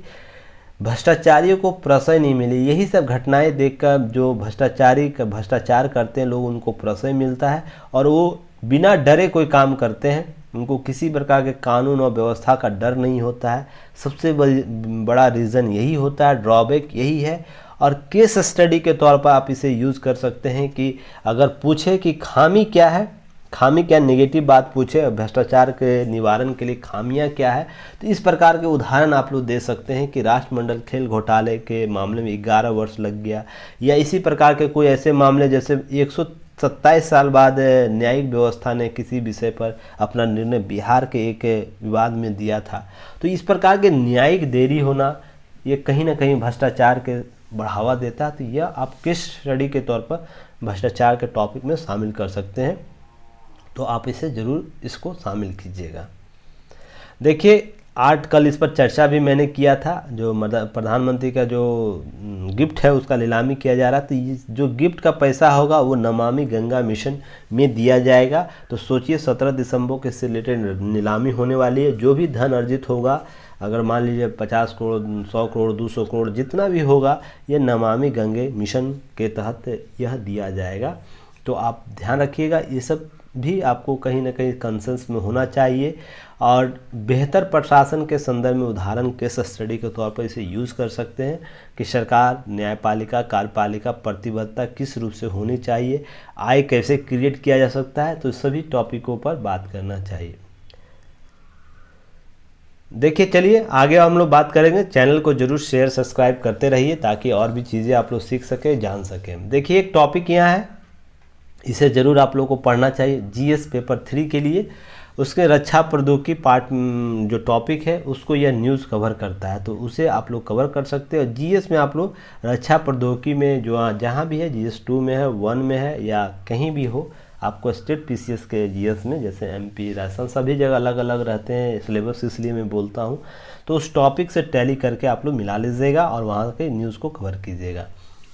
भ्रष्टाचारियों को प्रशय नहीं मिले। यही सब घटनाएं देखकर जो भ्रष्टाचार करते हैं लोग, उनको प्रशय मिलता है और वो बिना डरे कोई काम करते हैं, उनको किसी प्रकार के कानून और व्यवस्था का डर नहीं होता है। सबसे बड़ा रीज़न यही होता है, ड्रॉबैक यही है। और केस स्टडी के तौर पर आप इसे यूज़ कर सकते हैं कि अगर पूछे कि खामी क्या है, खामी क्या, नेगेटिव बात पूछे, भ्रष्टाचार के निवारण के लिए खामियां क्या है, तो इस प्रकार के उदाहरण आप लोग दे सकते हैं कि राष्ट्रमंडल खेल घोटाले के मामले में 11 वर्ष लग गया, या इसी प्रकार के कोई ऐसे मामले जैसे 127 साल बाद न्यायिक व्यवस्था ने किसी विषय पर अपना निर्णय बिहार के एक विवाद में दिया था। तो इस प्रकार के न्यायिक देरी होना ये कहीं ना कहीं भ्रष्टाचार के बढ़ावा देता है। तो यह आप केस स्टडी के तौर पर भ्रष्टाचार के टॉपिक में शामिल कर सकते हैं, तो आप इसे ज़रूर इसको शामिल कीजिएगा। देखिए आज कल इस पर चर्चा भी मैंने किया था। जो प्रधानमंत्री का जो गिफ्ट है उसका नीलामी किया जा रहा है, तो ये जो गिफ्ट का पैसा होगा वो नमामि गंगा मिशन में दिया जाएगा। तो सोचिए 17 दिसंबर के से रिलेटेड नीलामी होने वाली है। जो भी धन अर्जित होगा, अगर मान लीजिए 50 करोड़ 100 करोड़ 200 करोड़ जितना भी होगा, ये नमामि गंगे मिशन के तहत यह दिया जाएगा। तो आप ध्यान रखिएगा, ये सब भी आपको कहीं ना कहीं कंसेंस में होना चाहिए। और बेहतर प्रशासन के संदर्भ में उदाहरण केस स्टडी के तौर पर इसे यूज़ कर सकते हैं कि सरकार, न्यायपालिका, कार्यपालिका प्रतिबद्धता किस रूप से होनी चाहिए, आय कैसे क्रिएट किया जा सकता है। तो सभी टॉपिकों पर बात करना चाहिए। देखिए, चलिए आगे हम लोग बात करेंगे। चैनल को जरूर शेयर सब्सक्राइब करते रहिए ताकि और भी चीज़ें आप लोग सीख सकें, जान सकें। देखिए, एक टॉपिक यहाँ है, इसे ज़रूर आप लोगों को पढ़ना चाहिए जीएस पेपर 3 के लिए। उसके रक्षा प्रौद्योगिकी पार्ट जो टॉपिक है उसको यह न्यूज़ कवर करता है, तो उसे आप लोग कवर कर सकते हैं। जीएस में आप लोग रक्षा प्रौद्योगिकी में जो जहाँ भी है, जीएस 2 में है, 1 में है या कहीं भी हो, आपको स्टेट पीसीएस के जीएस में, जैसे एमपी, राजस्थान, सभी जगह अलग अलग रहते हैं सिलेबस, इसलिए मैं बोलता हूँ। तो उस टॉपिक से टैली करके आप लोग मिला लीजिएगा और वहाँ के न्यूज़ को कवर कीजिएगा।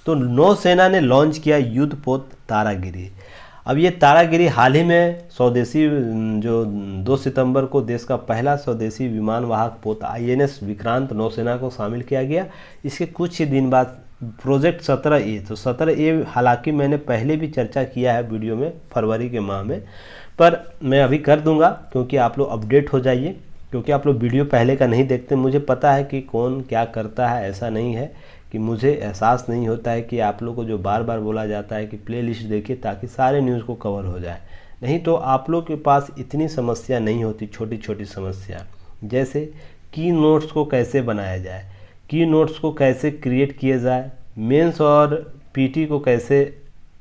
तो नौसेना ने लॉन्च किया युद्धपोत तारागिरी। अब ये तारागिरी हाल ही में स्वदेशी, जो 2 सितंबर को देश का पहला स्वदेशी विमान वाहक पोत आईएनएस विक्रांत नौसेना को शामिल किया गया। इसके कुछ ही दिन बाद प्रोजेक्ट 17A, तो 17A हालांकि मैंने पहले भी चर्चा किया है वीडियो में फरवरी के माह में, पर मैं अभी कर दूंगा क्योंकि आप लोग अपडेट हो जाइए, क्योंकि आप लोग वीडियो पहले का नहीं देखते। मुझे पता है कि कौन क्या करता है, ऐसा नहीं है कि मुझे एहसास नहीं होता है कि आप लोग को जो बार बार बोला जाता है कि प्लेलिस्ट देखिए ताकि सारे न्यूज़ को कवर हो जाए, नहीं तो आप लोग के पास इतनी समस्या नहीं होती। छोटी छोटी समस्या जैसे की नोट्स को कैसे बनाया जाए, की नोट्स को कैसे क्रिएट किया जाए, मेंस और पीटी को कैसे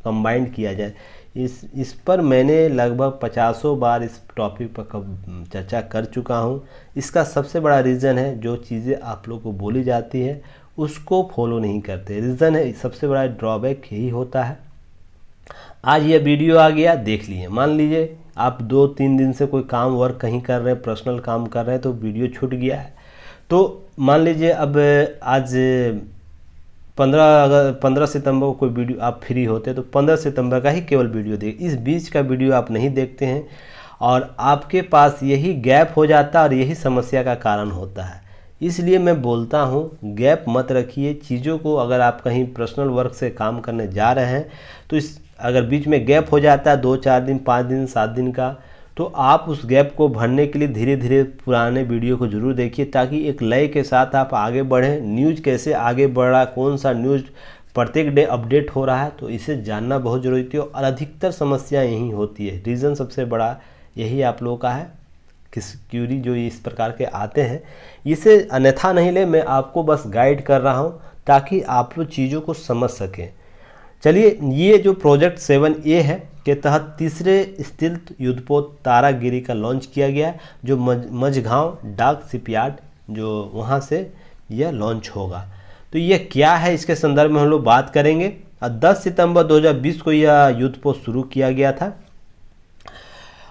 कंबाइंड किया जाए, इस पर मैंने लगभग 50 बार इस टॉपिक पर चर्चा कर चुका हूँ। इसका सबसे बड़ा रीज़न है जो चीज़ें आप लोग को बोली जाती है उसको फॉलो नहीं करते, रीज़न है, सबसे बड़ा ड्रॉबैक यही होता है। आज ये वीडियो आ गया, देख लिए, मान लीजिए आप 2-3 दिन से कोई काम वर्क कहीं कर रहे हैं, पर्सनल काम कर रहे हैं, तो वीडियो छूट गया है। तो मान लीजिए अब आज 15 सितंबर को कोई वीडियो आप फ्री होते तो 15 सितंबर का ही केवल वीडियो देख, इस बीच का वीडियो आप नहीं देखते हैं और आपके पास यही गैप हो जाता है और यही समस्या का कारण होता है। इसलिए मैं बोलता हूँ गैप मत रखिए चीज़ों को। अगर आप कहीं पर्सनल वर्क से काम करने जा रहे हैं तो इस अगर बीच में गैप हो जाता है 2-4 दिन, 5 दिन, 7 दिन का, तो आप उस गैप को भरने के लिए धीरे धीरे पुराने वीडियो को ज़रूर देखिए ताकि एक लय के साथ आप आगे बढ़ें। न्यूज़ कैसे आगे बढ़ रहा है, कौन सा न्यूज़ प्रत्येक डे अपडेट हो रहा है, तो इसे जानना बहुत ज़रूरी है। और अधिकतर समस्या यही होती है, रीज़न सबसे बड़ा यही आप लोगों का है कि क्यूरी जो इस प्रकार के आते हैं, इसे अन्यथा नहीं ले, मैं आपको बस गाइड कर रहा हूँ ताकि आप लोग चीज़ों को समझ सकें। चलिए, ये जो प्रोजेक्ट 7A है के तहत तीसरे स्टील्थ युद्धपोत तारागिरी का लॉन्च किया गया है, जो मझगांव डाक शिपयार्ड जो वहाँ से यह लॉन्च होगा। तो यह क्या है, इसके संदर्भ में हम लोग बात करेंगे। 10 सितंबर 2020 को यह युद्धपोत शुरू किया गया था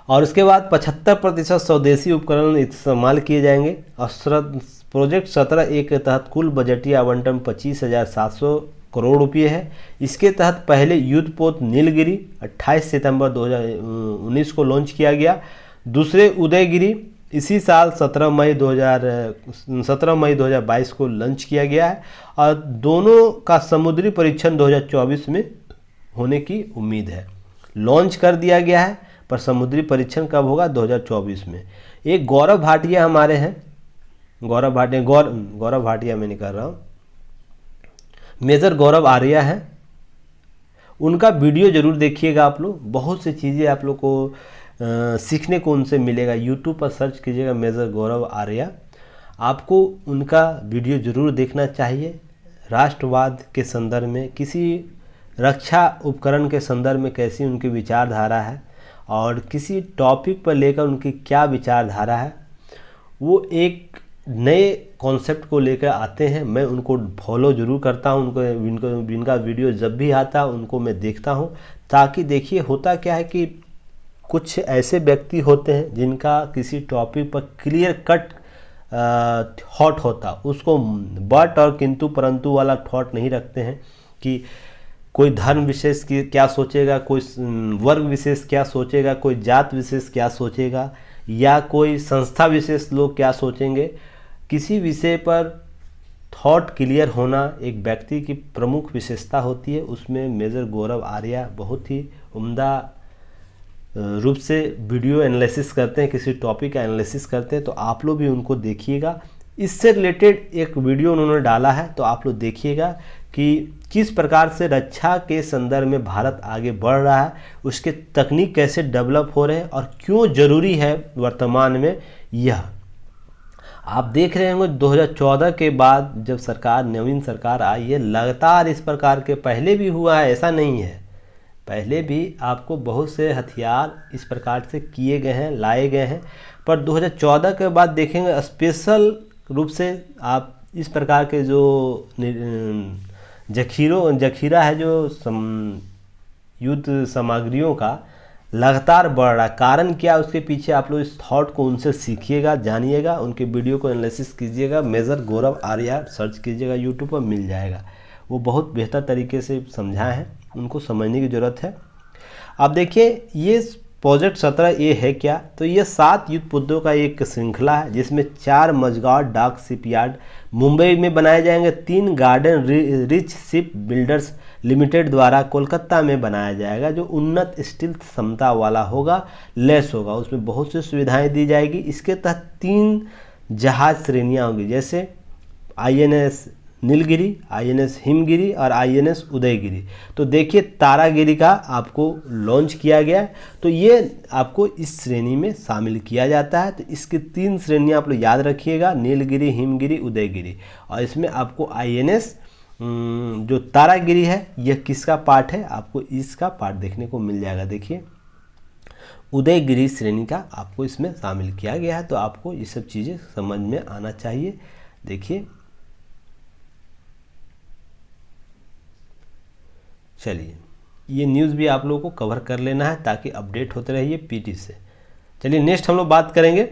और उसके बाद 75% स्वदेशी उपकरण इस्तेमाल किए जाएंगे। और प्रोजेक्ट 17A के तहत कुल बजटीय आवंटन 25,700 करोड़ रुपये है। इसके तहत पहले युद्धपोत नीलगिरी 28 सितंबर 2019 को लॉन्च किया गया। दूसरे उदयगिरी इसी साल 17 मई 2022 को लॉन्च किया गया है और दोनों का समुद्री परीक्षण 2024 में होने की उम्मीद है। लॉन्च कर दिया गया है पर समुद्री परीक्षण कब होगा, 2024 में। एक गौरव भाटिया हमारे हैं, गौरव भाटिया मैं नहीं कर रहा हूँ, मेजर गौरव आर्या है, उनका वीडियो जरूर देखिएगा आप लोग। बहुत सी चीज़ें आप लोग को सीखने को उनसे मिलेगा। यूट्यूब पर सर्च कीजिएगा मेजर गौरव आर्या, आपको उनका वीडियो जरूर देखना चाहिए। राष्ट्रवाद के संदर्भ में, किसी रक्षा उपकरण के संदर्भ में कैसी उनकी विचारधारा है और किसी टॉपिक पर लेकर उनकी क्या विचारधारा है, वो एक नए कॉन्सेप्ट को लेकर आते हैं। मैं उनको फॉलो जरूर करता हूं, इनका वीडियो जब भी आता है उनको मैं देखता हूं, ताकि देखिए होता क्या है कि कुछ ऐसे व्यक्ति होते हैं जिनका किसी टॉपिक पर क्लियर कट थॉट होता, उसको बट और किंतु परंतु वाला थॉट नहीं रखते हैं कि कोई धर्म विशेष की क्या सोचेगा, कोई वर्ग विशेष क्या सोचेगा, कोई जात विशेष क्या सोचेगा, या कोई संस्था विशेष लोग क्या सोचेंगे। किसी विषय पर थॉट क्लियर होना एक व्यक्ति की प्रमुख विशेषता होती है। उसमें मेजर गौरव आर्या बहुत ही उम्दा रूप से वीडियो एनालिसिस करते हैं, किसी टॉपिक का एनालिसिस करते हैं, तो आप लोग भी उनको देखिएगा। इससे रिलेटेड एक वीडियो उन्होंने डाला है, तो आप लोग देखिएगा कि किस प्रकार से रक्षा के संदर्भ में भारत आगे बढ़ रहा है, उसके तकनीक कैसे डेवलप हो रहे हैं और क्यों ज़रूरी है वर्तमान में। यह आप देख रहे होंगे 2014 के बाद जब नवीन सरकार आई है, लगातार इस प्रकार के पहले भी हुआ है, ऐसा नहीं है, पहले भी आपको बहुत से हथियार इस प्रकार से किए गए हैं, लाए गए हैं, पर 2014 के बाद देखेंगे स्पेशल रूप से आप इस प्रकार के जो जखीरा है जो युद्ध सामग्रियों का लगातार बढ़ रहा है। कारण क्या, उसके पीछे आप लोग इस थॉट को उनसे सीखिएगा, जानिएगा, उनके वीडियो को एनालिसिस कीजिएगा। मेजर गौरव आर्या सर्च कीजिएगा, यूट्यूब पर मिल जाएगा। वो बहुत बेहतर तरीके से समझाए हैं, उनको समझने की ज़रूरत है। अब देखिए ये प्रोजेक्ट 17 ये है क्या, तो ये 7 युद्धपोतों का एक श्रृंखला है, जिसमें 4 मझगांव डाक शिपयार्ड मुंबई में बनाए जाएंगे, 3 garden rich ship builders limited द्वारा कोलकाता में बनाया जाएगा, जो उन्नत स्टील क्षमता वाला होगा, लेस होगा, उसमें बहुत सी सुविधाएं दी जाएगी। इसके तहत 3 जहाज श्रेणियाँ होंगी, जैसे INS नीलगिरी, INS हिमगिरी और INS उदयगिरी। तो देखिए तारागिरी का आपको लॉन्च किया गया है, तो ये आपको इस श्रेणी में शामिल किया जाता है। तो इसकी 3 श्रेणियाँ आप लोग याद रखिएगा, नीलगिरी, हिमगिरी, उदयगिरी। और इसमें आपको INS जो तारागिरी है, यह किसका पार्ट है, आपको इसका पार्ट देखने को मिल जाएगा। देखिए उदयगिरी श्रेणी का आपको इसमें शामिल किया गया है, तो आपको ये सब चीज़ें समझ में आना चाहिए। देखिए चलिए ये न्यूज़ भी आप लोगों को कवर कर लेना है ताकि अपडेट होते रहिए PT से। चलिए नेक्स्ट हम लोग बात करेंगे,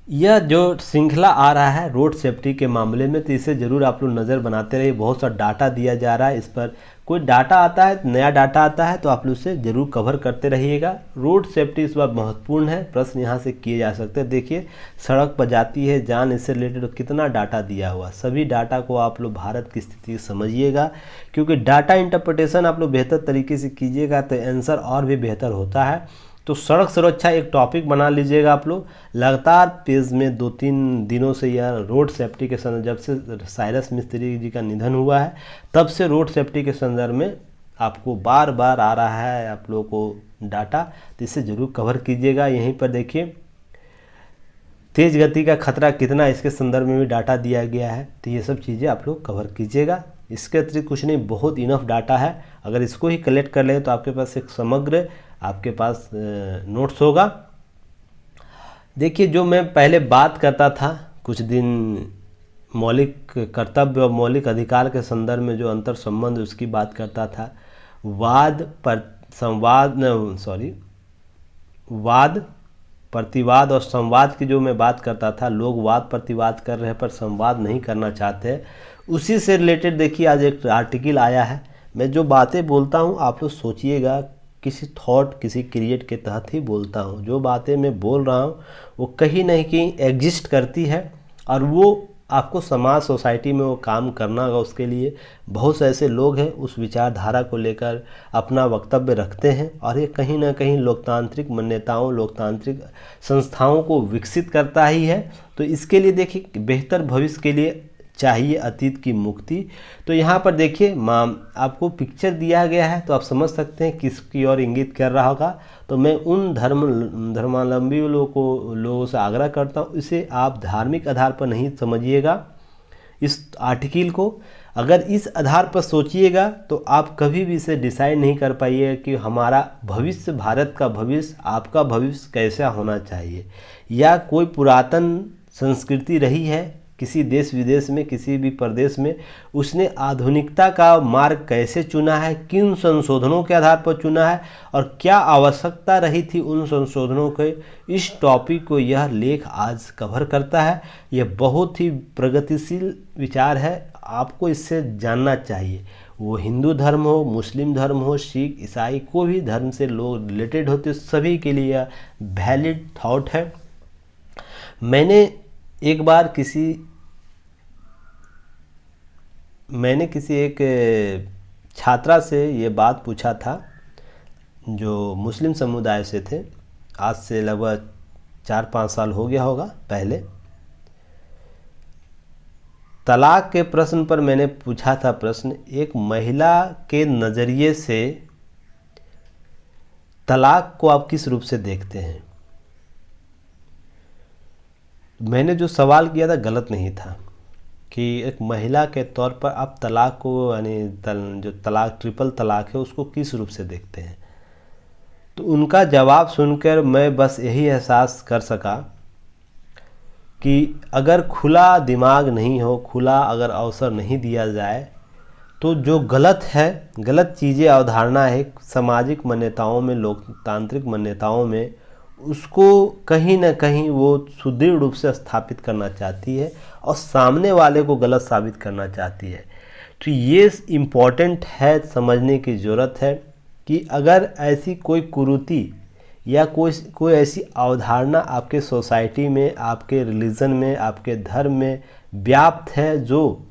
यह जो श्रृंखला आ रहा है रोड सेफ्टी के मामले में, तो इसे ज़रूर आप लोग नज़र बनाते रहिए। बहुत सा डाटा दिया जा रहा है, इस पर कोई डाटा आता है, नया डाटा आता है, तो आप लोग उसे ज़रूर कवर करते रहिएगा। रोड सेफ्टी इस बार महत्वपूर्ण है, प्रश्न यहाँ से किए जा सकते हैं। देखिए सड़क पर जाती है जान, इससे रिलेटेड कितना डाटा दिया हुआ, सभी डाटा को आप लोग भारत की स्थिति समझिएगा, क्योंकि डाटा इंटरप्रिटेशन आप लोग बेहतर तरीके से कीजिएगा तो आंसर और भी बेहतर होता है। तो सड़क सुरक्षा एक टॉपिक बना लीजिएगा आप लोग। लगातार पेज में 2-3 दिनों से यह रोड सेफ्टी के संदर्भ, जब से साइरस मिस्त्री जी का निधन हुआ है तब से रोड सेफ्टी के संदर्भ में आपको बार बार आ रहा है आप लोगों को डाटा, तो इसे ज़रूर कवर कीजिएगा। यहीं पर देखिए तेज़ गति का खतरा कितना, इसके संदर्भ में भी डाटा दिया गया है, तो ये सब चीज़ें आप लोग कवर कीजिएगा। इसके अतिरिक्त कुछ नहीं, बहुत इनफ डाटा है, अगर इसको ही कलेक्ट कर लें तो आपके पास एक समग्र आपके पास नोट्स होगा। देखिए जो मैं पहले बात करता था कुछ दिन मौलिक कर्तव्य और मौलिक अधिकार के संदर्भ में जो अंतर संबंध उसकी बात करता था, वाद प्रतिवाद और संवाद की जो मैं बात करता था, लोग वाद प्रतिवाद कर रहे हैं पर संवाद नहीं करना चाहते, उसी से रिलेटेड देखिए आज एक आर्टिकल आया है। मैं जो बातें बोलता हूँ आप लोग सोचिएगा, किसी थॉट किसी क्रिएट के तहत ही बोलता हूँ। जो बातें मैं बोल रहा हूँ वो कहीं ना कहीं एग्जिस्ट करती है, और वो आपको समाज सोसाइटी में वो काम करना होगा। उसके लिए बहुत से ऐसे लोग हैं उस विचारधारा को लेकर अपना वक्तव्य रखते हैं, और ये कहीं ना कहीं लोकतांत्रिक मान्यताओं, लोकतांत्रिक संस्थाओं को विकसित करता ही है। तो इसके लिए देखिए बेहतर भविष्य के लिए चाहिए अतीत की मुक्ति। तो यहाँ पर देखिए आपको पिक्चर दिया गया है, तो आप समझ सकते हैं किसकी ओर इंगित कर रहा होगा। तो मैं उन धर्मावलंबी लोगों से आग्रह करता हूँ, इसे आप धार्मिक आधार पर नहीं समझिएगा इस आर्टिकल को। अगर इस आधार पर सोचिएगा तो आप कभी भी इसे डिसाइड नहीं कर पाइएगा कि हमारा भविष्य, भारत का भविष्य, आपका भविष्य कैसा होना चाहिए, या कोई पुरातन संस्कृति रही है किसी देश विदेश में, किसी भी प्रदेश में उसने आधुनिकता का मार्ग कैसे चुना है, किन संशोधनों के आधार पर चुना है और क्या आवश्यकता रही थी उन संशोधनों के, इस टॉपिक को यह लेख आज कवर करता है। यह बहुत ही प्रगतिशील विचार है, आपको इससे जानना चाहिए। वो हिंदू धर्म हो, मुस्लिम धर्म हो, सिख, ईसाई, कोई भी धर्म से लोग रिलेटेड होते, सभी के लिए यह वैलिड थॉट है। मैंने एक बार किसी एक छात्रा से ये बात पूछा था जो मुस्लिम समुदाय से थे, आज से लगभग 4-5 साल हो गया होगा पहले। तलाक के प्रश्न पर मैंने पूछा था प्रश्न, एक महिला के नज़रिए से तलाक को आप किस रूप से देखते हैं। मैंने जो सवाल किया था गलत नहीं था कि एक महिला के तौर पर आप तलाक को, यानी जो तलाक, ट्रिपल तलाक है, उसको किस रूप से देखते हैं। तो उनका जवाब सुनकर मैं बस यही एहसास कर सका कि अगर खुला दिमाग नहीं हो, खुला अगर अवसर नहीं दिया जाए, तो जो गलत है, गलत चीज़ें, अवधारणा है सामाजिक मान्यताओं में, लोकतांत्रिक मान्यताओं में, उसको कहीं ना कहीं वो सुदृढ़ रूप से स्थापित करना चाहती है और सामने वाले को गलत साबित करना चाहती है। तो ये इम्पॉर्टेंट है, समझने की ज़रूरत है कि अगर ऐसी कोई कुरीति या कोई ऐसी अवधारणा आपके सोसाइटी में, आपके रिलीजन में, आपके धर्म में व्याप्त है जो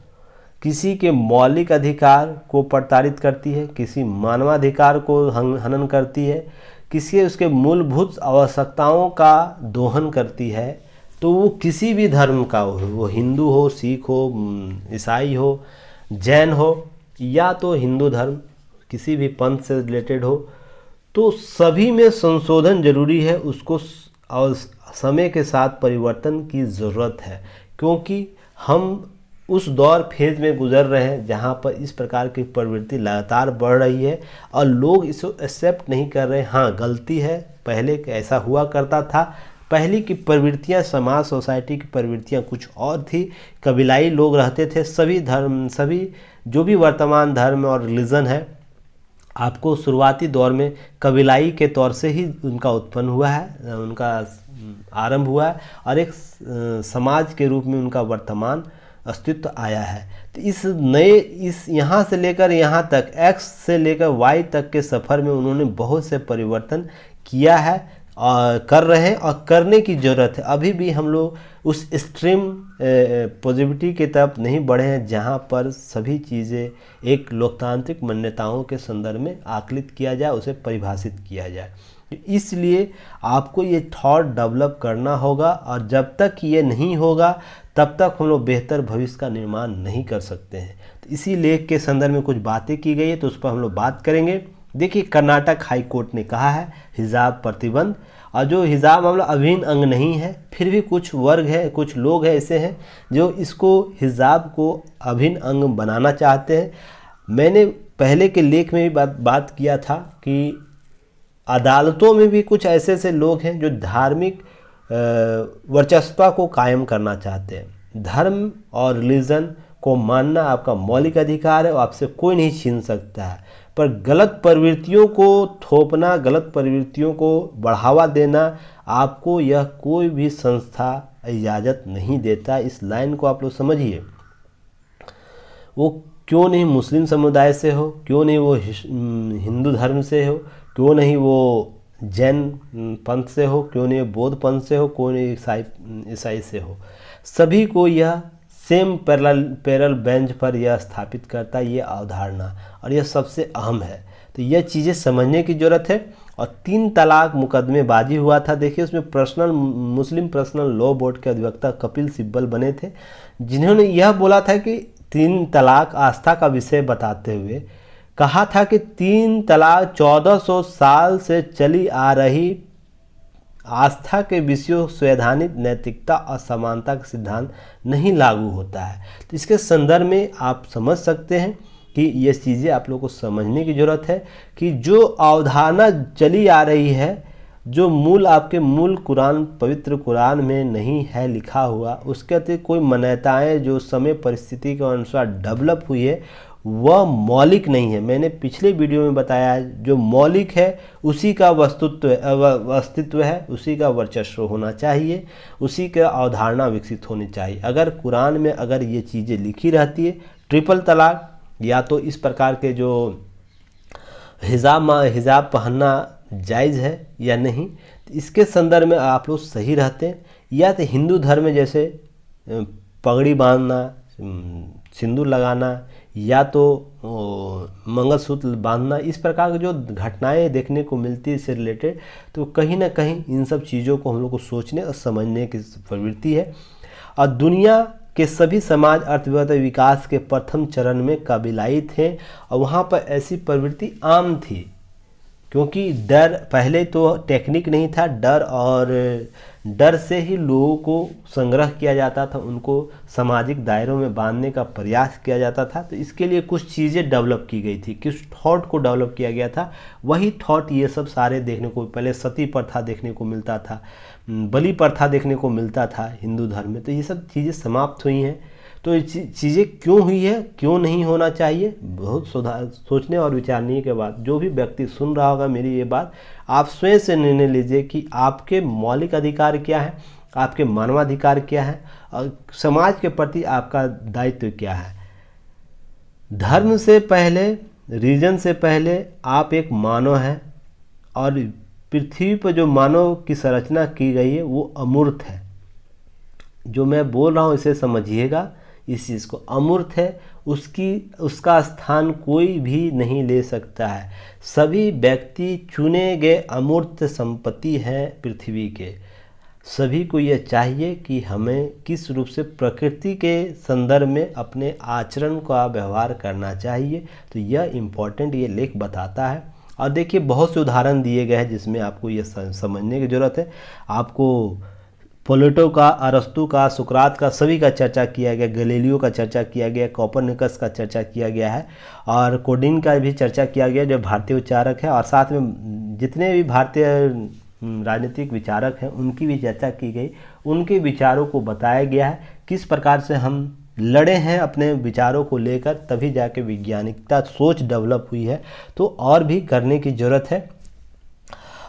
किसी के मौलिक अधिकार को प्रताड़ित करती है, किसी मानवाधिकार को हनन करती है, किसी उसके मूलभूत आवश्यकताओं का दोहन करती है, तो वो किसी भी धर्म का हो, वो हिंदू हो, सिख हो, ईसाई हो, जैन हो, या तो हिंदू धर्म किसी भी पंथ से रिलेटेड हो, तो सभी में संशोधन जरूरी है। उसको समय के साथ परिवर्तन की ज़रूरत है, क्योंकि हम उस दौर फेज में गुजर रहे हैं जहाँ पर इस प्रकार की प्रवृत्ति लगातार बढ़ रही है और लोग इसको एक्सेप्ट नहीं कर रहे। हाँ, गलती है, पहले ऐसा हुआ करता था, पहले की प्रवृत्तियाँ, समाज, सोसाइटी की प्रवृत्तियाँ कुछ और थी। कबीलाई लोग रहते थे, सभी धर्म, सभी जो भी वर्तमान धर्म और रिलीजन है, आपको शुरुआती दौर में कबीलाई के तौर से ही उनका उत्पन्न हुआ है, उनका आरंभ हुआ है और एक समाज के रूप में उनका वर्तमान अस्तित्व आया है। तो इस यहाँ से लेकर यहाँ तक, एक्स से लेकर वाई तक के सफ़र में उन्होंने बहुत से परिवर्तन किया है और कर रहे हैं और करने की ज़रूरत है। अभी भी हम लोग उस एक्सट्रीम पॉजिटिविटी की तरफ नहीं बढ़े हैं जहाँ पर सभी चीज़ें एक लोकतांत्रिक मान्यताओं के संदर्भ में आकलित किया जाए, उसे परिभाषित किया जाए। इसलिए आपको ये थॉट डेवलप करना होगा और जब तक ये नहीं होगा तब तक हम लोग बेहतर भविष्य का निर्माण नहीं कर सकते हैं। तो इसी लेख के संदर्भ में कुछ बातें की गई है, तो उस पर हम लोग बात करेंगे। देखिए, कर्नाटक हाई कोर्ट ने कहा है हिजाब प्रतिबंध, और जो हिजाब मामला अभिन्न अंग नहीं है, फिर भी कुछ वर्ग है, कुछ लोग हैं ऐसे हैं जो इसको हिजाब को अभिन्न अंग बनाना चाहते हैं। मैंने पहले के लेख में भी बात किया था कि अदालतों में भी कुछ ऐसे लोग हैं जो धार्मिक वर्चस्व को कायम करना चाहते हैं। धर्म और रिलीजन को मानना आपका मौलिक अधिकार है और आपसे कोई नहीं छीन सकता है, पर गलत प्रवृत्तियों को थोपना, गलत प्रवृत्तियों को बढ़ावा देना, आपको यह कोई भी संस्था इजाज़त नहीं देता। इस लाइन को आप लोग समझिए। वो क्यों नहीं मुस्लिम समुदाय से हो, क्यों नहीं वो हिंदू धर्म से हो, क्यों नहीं वो जैन पंथ से हो, क्यों नहीं बौद्ध पंथ से हो, क्यों नहीं ईसाई से हो, सभी को यह सेम पैरेलल बेंच पर यह स्थापित करता है ये अवधारणा, और यह सबसे अहम है। तो यह चीज़ें समझने की ज़रूरत है। और 3 तलाक मुकदमेबाजी हुआ था। देखिए, उसमें मुस्लिम पर्सनल लॉ बोर्ड के अधिवक्ता कपिल सिब्बल बने थे, जिन्होंने यह बोला था कि 3 तलाक आस्था का विषय बताते हुए कहा था कि 3 तलाक 1400 साल से चली आ रही आस्था के विषयों, संवैधानिक नैतिकता और समानता का सिद्धांत नहीं लागू होता है। तो इसके संदर्भ में आप समझ सकते हैं कि ये चीज़ें आप लोगों को समझने की ज़रूरत है कि जो अवधारणा चली आ रही है जो मूल आपके मूल कुरान, पवित्र कुरान में नहीं है लिखा हुआ, उसके अतिरिक्त कोई मान्यताएँ जो समय परिस्थिति के अनुसार डेवलप हुई है वह मौलिक नहीं है। मैंने पिछले वीडियो में बताया है, जो मौलिक है उसी का अस्तित्व है, उसी का वर्चस्व होना चाहिए, उसी का अवधारणा विकसित होनी चाहिए। अगर कुरान में अगर ये चीज़ें लिखी रहती है, ट्रिपल तलाक या तो इस प्रकार के जो हिजाब पहनना जायज़ है या नहीं, तो इसके संदर्भ में आप लोग सही रहते हैं। या तो हिंदू धर्म में जैसे पगड़ी बांधना, सिंदूर लगाना या तो मंगलसूत्र बांधना, इस प्रकार की जो घटनाएं देखने को मिलती है इससे रिलेटेड, तो कहीं ना कहीं इन सब चीज़ों को हम लोग को सोचने और समझने की प्रवृत्ति है। और दुनिया के सभी समाज अर्थव्यवस्था विकास के प्रथम चरण में कबीलाई थे और वहाँ पर ऐसी प्रवृत्ति आम थी, क्योंकि डर, पहले तो टेक्निक नहीं था, डर से ही लोगों को संग्रह किया जाता था, उनको सामाजिक दायरों में बांधने का प्रयास किया जाता था। तो इसके लिए कुछ चीज़ें डेवलप की गई थी, कुछ थॉट को डेवलप किया गया था। वही थॉट ये सब सारे देखने को, पहले सती प्रथा देखने को मिलता था, बलि प्रथा देखने को मिलता था हिंदू धर्म में, तो ये सब चीज़ें समाप्त हुई हैं। तो ये चीज़ें क्यों हुई है, क्यों नहीं होना चाहिए, बहुत सोचने और विचारने के बाद जो भी व्यक्ति सुन रहा होगा मेरी ये बात, आप स्वयं से निर्णय लीजिए कि आपके मौलिक अधिकार क्या है, आपके मानवाधिकार क्या है और समाज के प्रति आपका दायित्व क्या है। धर्म से पहले, रीजन से पहले आप एक मानव हैं और पृथ्वी पर जो मानव की संरचना की गई है वो अमूर्त है। जो मैं बोल रहा हूँ इसे समझिएगा, इस चीज़ को, अमूर्त है, उसका स्थान कोई भी नहीं ले सकता है। सभी व्यक्ति चुने गए अमूर्त संपत्ति हैं पृथ्वी के। सभी को यह चाहिए कि हमें किस रूप से प्रकृति के संदर्भ में अपने आचरण का व्यवहार करना चाहिए। तो यह इम्पोर्टेंट ये लेख बताता है। और देखिए बहुत से उदाहरण दिए गए हैं जिसमें आपको ये समझने की ज़रूरत है। आपको प्लेटो का, अरस्तु का, सुकरात का, सभी का चर्चा किया गया, गैलीलियो का चर्चा किया गया, कोपरनिकस का चर्चा किया गया है और कोडिन का भी चर्चा किया गया जो भारतीय विचारक है, और साथ में जितने भी भारतीय राजनीतिक विचारक हैं उनकी भी चर्चा की गई। उनके विचारों को बताया गया है, किस प्रकार से हम लड़े हैं अपने विचारों को लेकर, तभी जाके वैज्ञानिकता सोच डेवलप हुई है। तो और भी करने की ज़रूरत है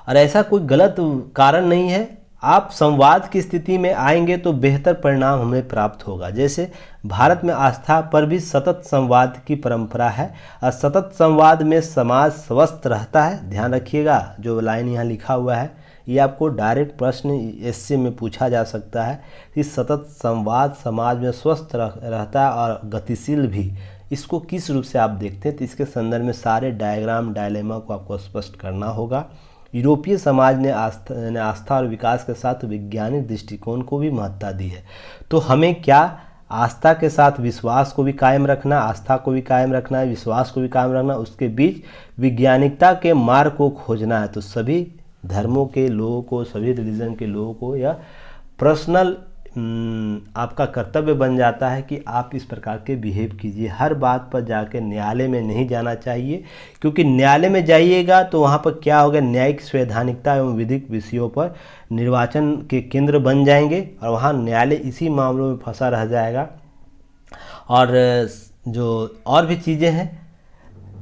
और ऐसा कोई गलत कारण नहीं है। आप संवाद की स्थिति में आएंगे तो बेहतर परिणाम हमें प्राप्त होगा। जैसे भारत में आस्था पर भी सतत संवाद की परंपरा है और सतत संवाद में समाज स्वस्थ रहता है। ध्यान रखिएगा, जो लाइन यहाँ लिखा हुआ है ये आपको डायरेक्ट प्रश्न एसए में पूछा जा सकता है कि सतत संवाद समाज में स्वस्थ रहता है और गतिशील भी। इसको किस रूप से आप देखते हैं, तो इसके संदर्भ में सारे डायग्राम, डायलेमा को आपको स्पष्ट करना होगा। यूरोपीय समाज ने आस्था और विकास के साथ वैज्ञानिक दृष्टिकोण को भी महत्ता दी है। तो हमें क्या आस्था के साथ विश्वास को भी कायम रखना, आस्था को भी कायम रखना है, विश्वास को भी कायम रखना, उसके बीच वैज्ञानिकता के मार्ग को खोजना है। तो सभी धर्मों के लोगों को, सभी रिलीजन के लोगों को यह पर्सनल आपका कर्तव्य बन जाता है कि आप इस प्रकार के बिहेव कीजिए। हर बात पर जाके न्यायालय में नहीं जाना चाहिए, क्योंकि न्यायालय में जाइएगा तो वहाँ पर क्या होगा, न्यायिक संवैधानिकता एवं विधिक विषयों पर निर्वाचन के केंद्र बन जाएंगे और वहाँ न्यायालय इसी मामलों में फंसा रह जाएगा। और जो और भी चीज़ें हैं,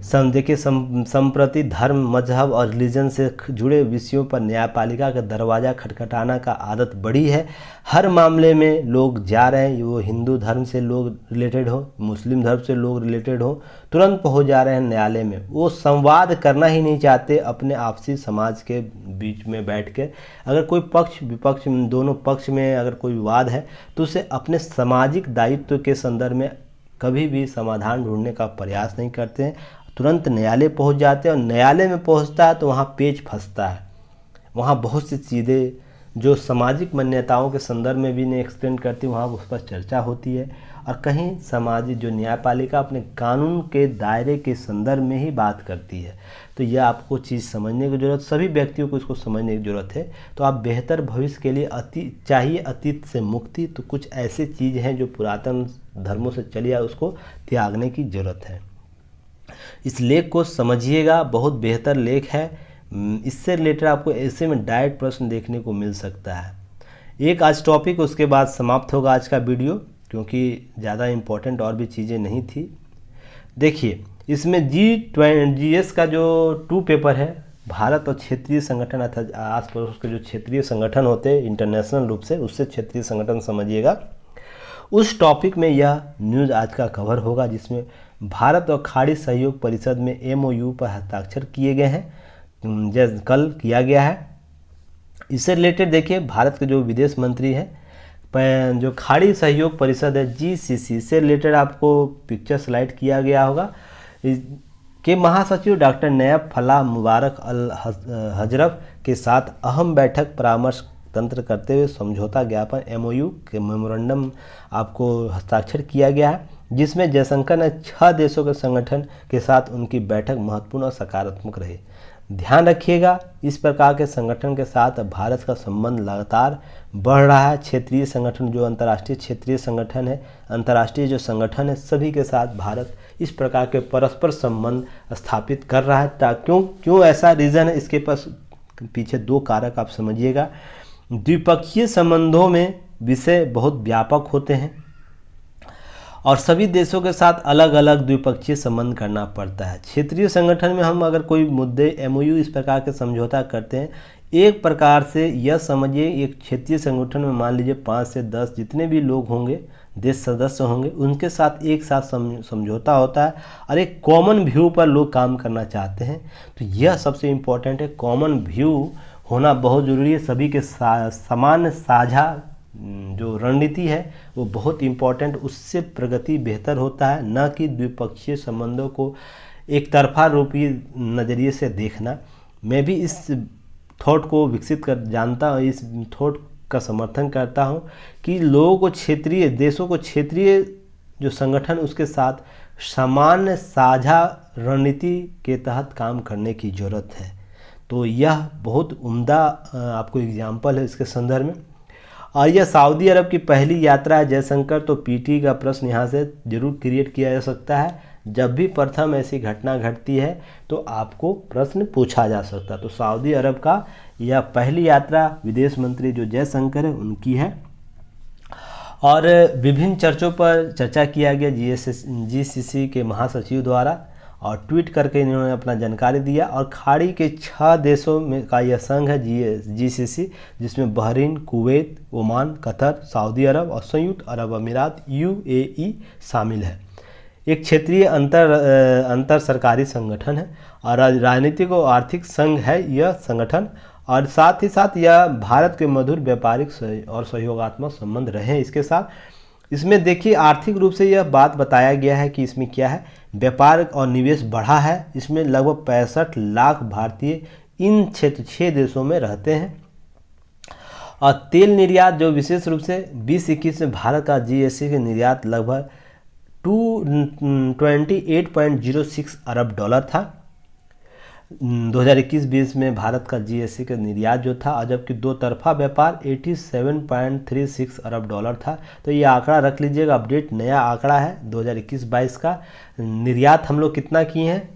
देखिए संप्रति धर्म, मजहब और रिलीजन से जुड़े विषयों पर न्यायपालिका का दरवाज़ा खटखटाना का आदत बढ़ी है। हर मामले में लोग जा रहे हैं, वो हिंदू धर्म से लोग रिलेटेड हो, मुस्लिम धर्म से लोग रिलेटेड हो, तुरंत पहुंच जा रहे हैं न्यायालय में। वो संवाद करना ही नहीं चाहते अपने आपसी समाज के बीच में बैठ के। अगर कोई पक्ष विपक्ष, दोनों पक्ष में अगर कोई विवाद है तो उसे अपने सामाजिक दायित्व के संदर्भ में कभी भी समाधान ढूंढने का प्रयास नहीं करते हैं, तुरंत न्यायालय पहुंच जाते हैं। और न्यायालय में पहुंचता है तो वहाँ पेच फंसता है। वहाँ बहुत सी चीज़ें जो सामाजिक मान्यताओं के संदर्भ में भी नहीं एक्सप्लेन करती, वहाँ उस पर चर्चा होती है। और कहीं सामाजिक जो न्यायपालिका अपने कानून के दायरे के संदर्भ में ही बात करती है। तो यह आपको चीज़ समझने की ज़रूरत, सभी व्यक्तियों को इसको समझने की ज़रूरत है। तो आप बेहतर भविष्य के लिए चाहिए अतीत से मुक्ति, तो कुछ ऐसे चीज़ हैं जो पुरातन धर्मों से चली आए, उसको त्यागने की ज़रूरत है। इस लेख को समझिएगा, बहुत बेहतर लेख है। इससे रिलेटेड आपको ऐसे में डायरेक्ट प्रश्न देखने को मिल सकता है। एक आज टॉपिक, उसके बाद समाप्त होगा आज का वीडियो, क्योंकि ज़्यादा इम्पोर्टेंट और भी चीज़ें नहीं थी। देखिए इसमें GS का जो 2 पेपर है, भारत और क्षेत्रीय संगठन अर्थात आस पड़ोस के जो क्षेत्रीय संगठन होते हैं इंटरनेशनल रूप से, उससे क्षेत्रीय संगठन समझिएगा। उस टॉपिक में यह न्यूज़ आज का कवर होगा, जिसमें भारत और खाड़ी सहयोग परिषद में MOU पर हस्ताक्षर किए गए हैं, जैसे कल किया गया है। इससे रिलेटेड देखिए भारत के जो विदेश मंत्री हैं, जो खाड़ी सहयोग परिषद है GCC से रिलेटेड आपको पिक्चर स्लाइड किया गया होगा के महासचिव डॉक्टर नैयब फलाह मुबारक अल हजरफ के साथ अहम बैठक परामर्श तंत्र करते हुए समझौता ज्ञापन MOU के मेमोरेंडम आपको हस्ताक्षर किया गया है, जिसमें जयशंकर ने 6 देशों के संगठन के साथ उनकी बैठक महत्वपूर्ण और सकारात्मक रही। ध्यान रखिएगा, इस प्रकार के संगठन के साथ भारत का संबंध लगातार बढ़ रहा है। क्षेत्रीय संगठन जो अंतर्राष्ट्रीय क्षेत्रीय संगठन है, अंतर्राष्ट्रीय जो संगठन है, सभी के साथ भारत इस प्रकार के परस्पर संबंध स्थापित कर रहा है। क्यों ऐसा रीज़न है, इसके पास पीछे 2 कारक आप समझिएगा। द्विपक्षीय संबंधों में विषय बहुत व्यापक होते हैं और सभी देशों के साथ अलग अलग द्विपक्षीय संबंध करना पड़ता है। क्षेत्रीय संगठन में हम अगर कोई मुद्दे MOU इस प्रकार के समझौता करते हैं, एक प्रकार से यह समझिए एक क्षेत्रीय संगठन में मान लीजिए 5 से 10 जितने भी लोग होंगे, देश सदस्य होंगे, उनके साथ एक साथ समझौता होता है और एक कॉमन व्यू पर लोग काम करना चाहते हैं। तो यह सबसे इम्पोर्टेंट है, कॉमन व्यू होना बहुत ज़रूरी है। सभी के समान साझा जो रणनीति है वो बहुत इम्पोर्टेंट, उससे प्रगति बेहतर होता है, न कि द्विपक्षीय संबंधों को एक तरफा रूपी नज़रिए से देखना। मैं भी इस थॉट को विकसित कर जानता हूँ, इस थॉट का समर्थन करता हूँ कि लोगों को क्षेत्रीय देशों को क्षेत्रीय जो संगठन उसके साथ समान साझा रणनीति के तहत काम करने की ज़रूरत है। तो यह बहुत उम्दा आपको एग्जाम्पल है इसके संदर्भ में। और यह सऊदी अरब की पहली यात्रा है जयशंकर, तो PT का प्रश्न यहाँ से जरूर क्रिएट किया जा सकता है। जब भी प्रथम ऐसी घटना घटती है तो आपको प्रश्न पूछा जा सकता है। तो सऊदी अरब का यह पहली यात्रा विदेश मंत्री जो जयशंकर है उनकी है। और विभिन्न चर्चों पर चर्चा किया गया GCC के महासचिव द्वारा, और ट्वीट करके इन्होंने अपना जानकारी दिया। और खाड़ी के 6 देशों में का यह संघ है GCC, जिसमें बहरीन, कुवैत, ओमान, कतर, सऊदी अरब और संयुक्त अरब अमीरात UAE शामिल है। एक क्षेत्रीय अंतर सरकारी संगठन है और राजनीतिक और आर्थिक संघ है यह संगठन, और साथ ही साथ यह भारत के मधुर व्यापारिक और सहयोगात्मक संबंध रहे हैं इसके साथ। इसमें देखिए आर्थिक रूप से यह बात बताया गया है कि इसमें क्या है, व्यापार और निवेश बढ़ा है। इसमें लगभग 65 लाख भारतीय इन क्षेत्र 6 देशों में रहते हैं। और तेल निर्यात जो विशेष रूप से 2021 में भारत का GSC के निर्यात लगभग 28.06 अरब डॉलर था। 2021-20 में भारत का GSC का निर्यात जो था, और जबकि 2 तरफा व्यापार 87.36 अरब डॉलर था। तो ये आंकड़ा रख लीजिएगा, अपडेट नया आंकड़ा है 2021-22 का। निर्यात हम लोग कितना किए हैं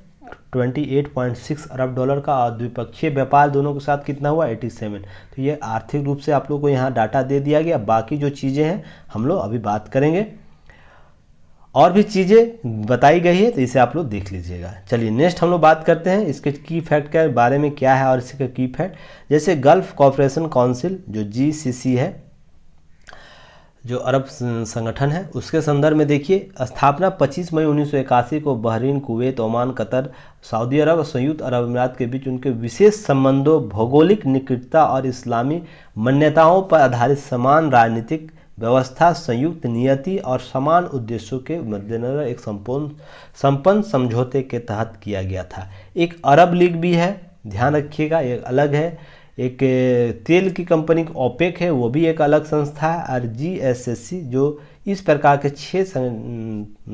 28.6 अरब डॉलर का, और द्विपक्षीय व्यापार दोनों के साथ कितना हुआ 87। तो ये आर्थिक रूप से आप लोग को यहाँ डाटा दे दिया गया। बाकी जो चीज़ें हैं हम लोग अभी बात करेंगे, और भी चीज़ें बताई गई है, तो इसे आप लोग देख लीजिएगा। चलिए नेक्स्ट हम लोग बात करते हैं इसके की फैक्ट के बारे में क्या है और इसके की फैक्ट। जैसे गल्फ कॉपरेशन काउंसिल जो GCC है, जो अरब संगठन है, उसके संदर्भ में देखिए स्थापना 25 मई 1981 को बहरीन, कुवैत, ओमान, कतर, सऊदी अरब और संयुक्त अरब अमीरात के बीच उनके विशेष संबंधों, भौगोलिक निकटता और इस्लामी मान्यताओं पर आधारित समान राजनीतिक व्यवस्था, संयुक्त नियति और समान उद्देश्यों के मद्देनजर एक संपन्न समझौते के तहत किया गया था। एक अरब लीग भी है, ध्यान रखिएगा, एक अलग है। एक तेल की कंपनी OPEC है, वो भी एक अलग संस्था है। और GSC जो इस प्रकार के 6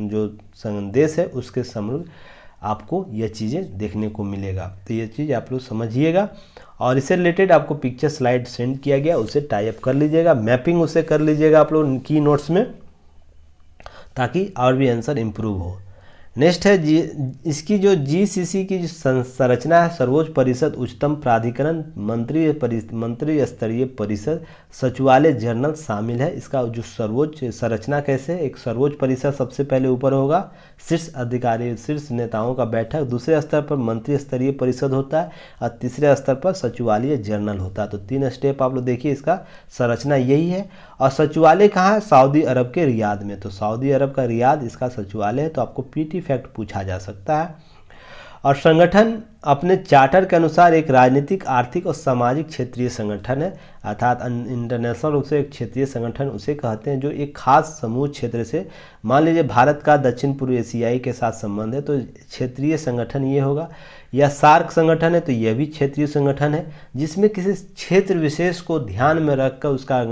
जो देश है उसके समूह आपको यह चीज़ें देखने को मिलेगा। तो ये चीज़ आप लोग समझिएगा, और इससे रिलेटेड आपको पिक्चर स्लाइड सेंड किया गया, उसे टाई अप कर लीजिएगा, मैपिंग उसे कर लीजिएगा आप लोग की नोट्स में, ताकि और भी आंसर इम्प्रूव हो। नेक्स्ट है इसकी जो जीसीसी की जो संरचना है, सर्वोच्च परिषद, उच्चतम प्राधिकरण, मंत्री स्तरीय परिषद, सचिवालय, जनरल शामिल है। इसका जो सर्वोच्च संरचना कैसे है, एक सर्वोच्च परिषद सबसे पहले ऊपर होगा, शीर्ष अधिकारी शीर्ष नेताओं का बैठक, दूसरे स्तर पर मंत्री स्तरीय परिषद होता है और तीसरे स्तर पर सचिवालय जनरल होता है। तो 3 स्टेप आप लोग देखिए, इसका संरचना यही है। और सचिवालय कहाँ है, सऊदी अरब के रियाद में। तो सऊदी अरब का रियाद इसका सचिवालय है। तो आपको पीटी फैक्ट पूछा जा सकता है। और संगठन अपने चार्टर के अनुसार एक राजनीतिक, आर्थिक और सामाजिक क्षेत्रीय संगठन है, अर्थात इंटरनेशनल रूप से एक क्षेत्रीय संगठन उसे कहते हैं जो एक खास समूह क्षेत्र से, मान लीजिए भारत का दक्षिण पूर्व एशियाई के साथ संबंध है तो क्षेत्रीय संगठन ये होगा। या सार्क संगठन है तो यह भी क्षेत्रीय संगठन है जिसमें किसी क्षेत्र विशेष को ध्यान में रखकर उसका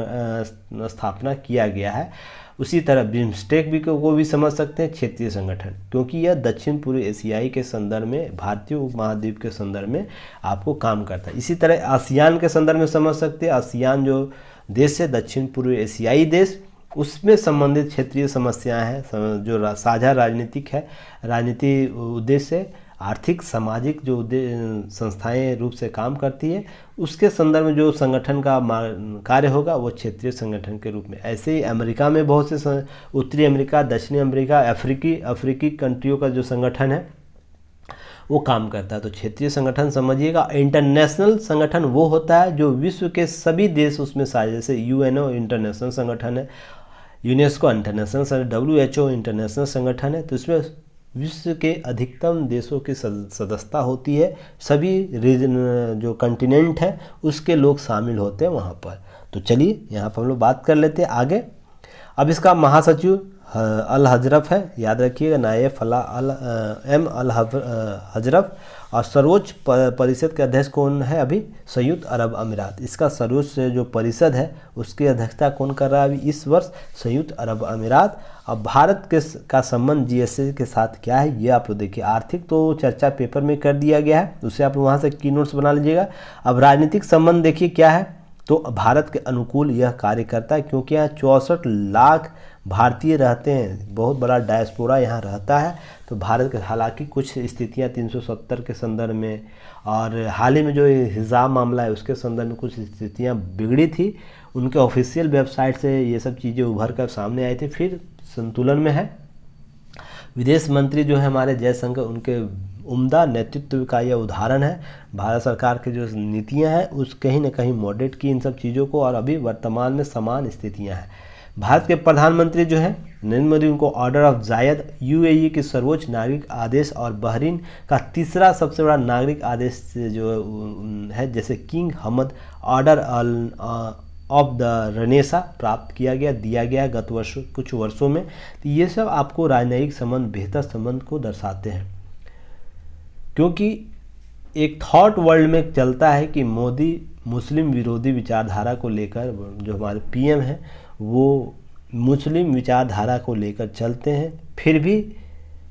स्थापना किया गया है। उसी तरह बिम्स्टेक भी को भी समझ सकते हैं क्षेत्रीय संगठन, क्योंकि यह दक्षिण पूर्व एशियाई के संदर्भ में, भारतीय उपमहाद्वीप के संदर्भ में आपको काम करता है। इसी तरह आसियान के संदर्भ में समझ सकते हैं, आसियान जो देश है दक्षिण पूर्व एशियाई देश, उसमें संबंधित क्षेत्रीय समस्याएं हैं जो साझा राजनीतिक है, राजनीति उद्देश्य, आर्थिक, सामाजिक जो संस्थाएं रूप से काम करती है, उसके संदर्भ में जो संगठन का कार्य होगा वो क्षेत्रीय संगठन के रूप में। ऐसे ही अमेरिका में बहुत से उत्तरी अमेरिका, दक्षिणी अमेरिका, अफ्रीकी कंट्रियों का जो संगठन है वो काम करता है। तो क्षेत्रीय संगठन समझिएगा। इंटरनेशनल संगठन वो होता है जो विश्व के सभी देश उसमें साझा, जैसे यूएनओ इंटरनेशनल संगठन है, यूनेस्को इंटरनेशनल, WHO इंटरनेशनल संगठन है। तो इसमें विश्व के अधिकतम देशों की सदस्यता होती है, सभी रीजन जो कंटिनेंट है उसके लोग शामिल होते हैं वहाँ पर। तो चलिए यहाँ पर हम लोग बात कर लेते हैं आगे। अब इसका महासचिव अल हजरफ है, याद रखिएगा, नायफ अल हजरफ। और सर्वोच्च परिषद के अध्यक्ष कौन है अभी, संयुक्त अरब अमीरात। इसका सर्वोच्च जो परिषद है उसकी अध्यक्षता कौन कर रहा है अभी इस वर्ष, संयुक्त अरब अमीरात। अब भारत का संबंध जीएसए के साथ क्या है ये आप लोग देखिए। आर्थिक तो चर्चा पेपर में कर दिया गया है, उसे आप वहाँ से की नोट्स बना लीजिएगा। अब राजनीतिक संबंध देखिए क्या है, तो भारत के अनुकूल यह कार्य करता है क्योंकि यहाँ 64 लाख भारतीय रहते हैं, बहुत बड़ा डायस्पोरा यहाँ रहता है। तो भारत के हालांकि कुछ स्थितियाँ 370 के संदर्भ में और हाल ही में जो हिजाब मामला है उसके संदर्भ में कुछ स्थितियाँ बिगड़ी थी, उनके ऑफिशियल वेबसाइट से ये सब चीज़ें उभर कर सामने आई थी, फिर संतुलन में है। विदेश मंत्री जो है हमारे जयशंकर, उनके उम्दा नेतृत्व का यह उदाहरण है। भारत सरकार की जो नीतियां हैं उस कहीं ना कहीं मॉडरेट की इन सब चीज़ों को, और अभी वर्तमान में समान स्थितियां हैं। भारत के प्रधानमंत्री जो है नरेंद्र मोदी, उनको ऑर्डर ऑफ जायद, यूएई के सर्वोच्च नागरिक आदेश और बहरीन का तीसरा सबसे बड़ा नागरिक आदेश जो है जैसे king Hamad order of the renaissance प्राप्त दिया गया गत कुछ वर्षों में। तो ये सब आपको राजनयिक संबंध, बेहतर संबंध को दर्शाते हैं, क्योंकि एक थॉट वर्ल्ड में चलता है कि मोदी मुस्लिम विरोधी विचारधारा को लेकर, जो हमारे पीएम हैं वो मुस्लिम विचारधारा को लेकर चलते हैं, फिर भी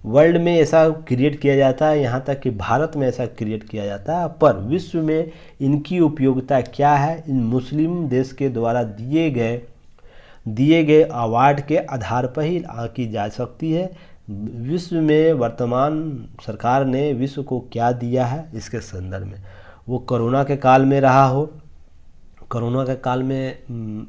वर्ल्ड में ऐसा क्रिएट किया जाता है, यहाँ तक कि भारत में ऐसा क्रिएट किया जाता है, पर विश्व में इनकी उपयोगिता क्या है, इन मुस्लिम देश के द्वारा दिए गए अवार्ड के आधार पर ही आंकी जा सकती है। विश्व में वर्तमान सरकार ने विश्व को क्या दिया है इसके संदर्भ में, वो कोरोना के काल में रहा हो, कोरोना के काल में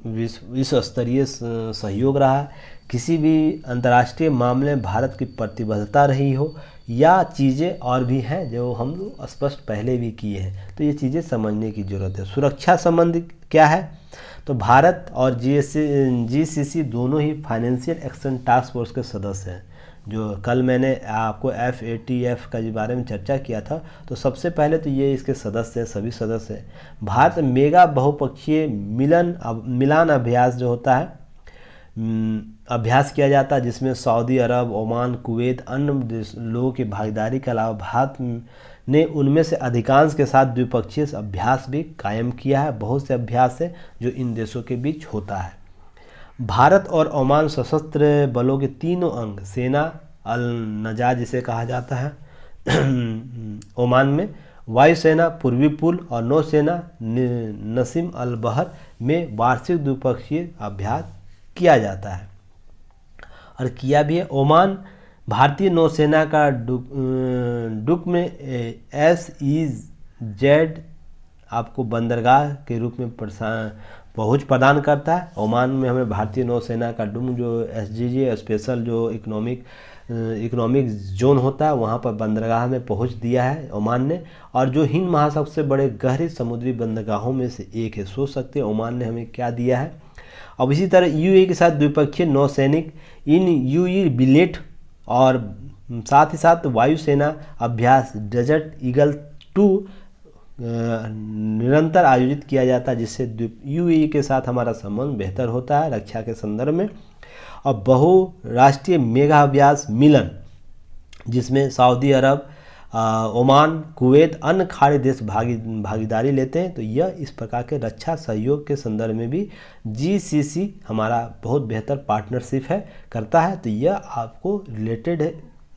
विश्व स्तरीय सहयोग रहा, किसी भी अंतर्राष्ट्रीय मामले में भारत की प्रतिबद्धता रही हो, या चीज़ें और भी हैं जो हम स्पष्ट पहले भी किए हैं। तो ये चीज़ें समझने की ज़रूरत है। सुरक्षा संबंधी क्या है, तो भारत और जीसीसी दोनों ही फाइनेंशियल एक्शन टास्क फोर्स के सदस्य हैं। जो कल मैंने आपको FATF का जो बारे में चर्चा किया था, तो सबसे पहले तो ये इसके सदस्य हैं, सभी सदस्य हैं। भारत मेगा बहुपक्षीय मिलान अभ्यास जो होता है, अभ्यास किया जाता है, जिसमें सऊदी अरब, ओमान, कुवैत, अन्य लोगों की भागीदारी के अलावा भारत ने उनमें से अधिकांश के साथ द्विपक्षीय अभ्यास भी कायम किया है। बहुत से अभ्यास है जो इन देशों के बीच होता है। भारत और ओमान सशस्त्र बलों के तीनों अंग, सेना अल नजा जिसे कहा जाता है ओमान में, वायुसेना पूर्वी पुल और नौसेना नसीम अल बहर में वार्षिक द्विपक्षीय अभ्यास किया जाता है और किया भी है। ओमान भारतीय नौसेना का डुक में SEZ आपको बंदरगाह के रूप में पहुंच प्रदान करता है। ओमान में हमें भारतीय नौसेना का डुम जो SGJ स्पेशल जो इकोनॉमिक जोन होता है वहाँ पर बंदरगाह में पहुंच दिया है ओमान ने, और जो हिंद महासागर से बड़े गहरे समुद्री बंदरगाहों में से एक है। सोच सकते हैं ओमान ने हमें क्या दिया है। अब इसी तरह UAE के साथ द्विपक्षीय नौसैनिक इन UAE बिलेट और साथ ही साथ वायुसेना अभ्यास डेजर्ट ईगल 2 निरंतर आयोजित किया जाता है, जिससे UAE के साथ हमारा संबंध बेहतर होता है रक्षा के संदर्भ में। और बहुराष्ट्रीय मेगा अभ्यास मिलन, जिसमें सऊदी अरब, ओमान, कुवैत, अन्य खाड़ी देश भागीदारी लेते हैं। तो यह इस प्रकार के रक्षा सहयोग के संदर्भ में भी GCC हमारा बहुत बेहतर पार्टनरशिप करता है। तो यह आपको रिलेटेड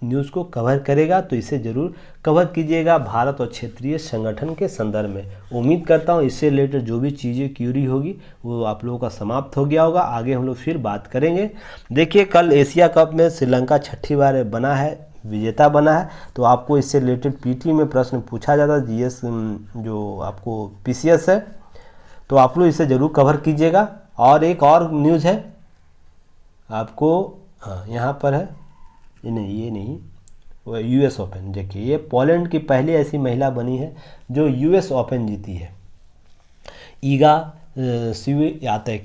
न्यूज़ को कवर करेगा, तो इसे ज़रूर कवर कीजिएगा भारत और क्षेत्रीय संगठन के संदर्भ में। उम्मीद करता हूँ इससे रिलेटेड जो भी चीज़ें क्यूरी होगी वो आप लोगों का समाप्त हो गया होगा। आगे हम लोग फिर बात करेंगे। देखिए, कल एशिया कप में श्रीलंका 6ठी बार बना है, विजेता बना है। तो आपको इससे रिलेटेड PT में प्रश्न पूछा जाता है, GS जो आपको PCS है, तो आप लोग इसे ज़रूर कवर कीजिएगा। और एक और न्यूज़ है आपको, हाँ यहाँ पर है, ये नहीं वो US ओपन। देखिए, ये पोलैंड की पहली ऐसी महिला बनी है जो US ओपन जीती है। ईगा स्वियातेक,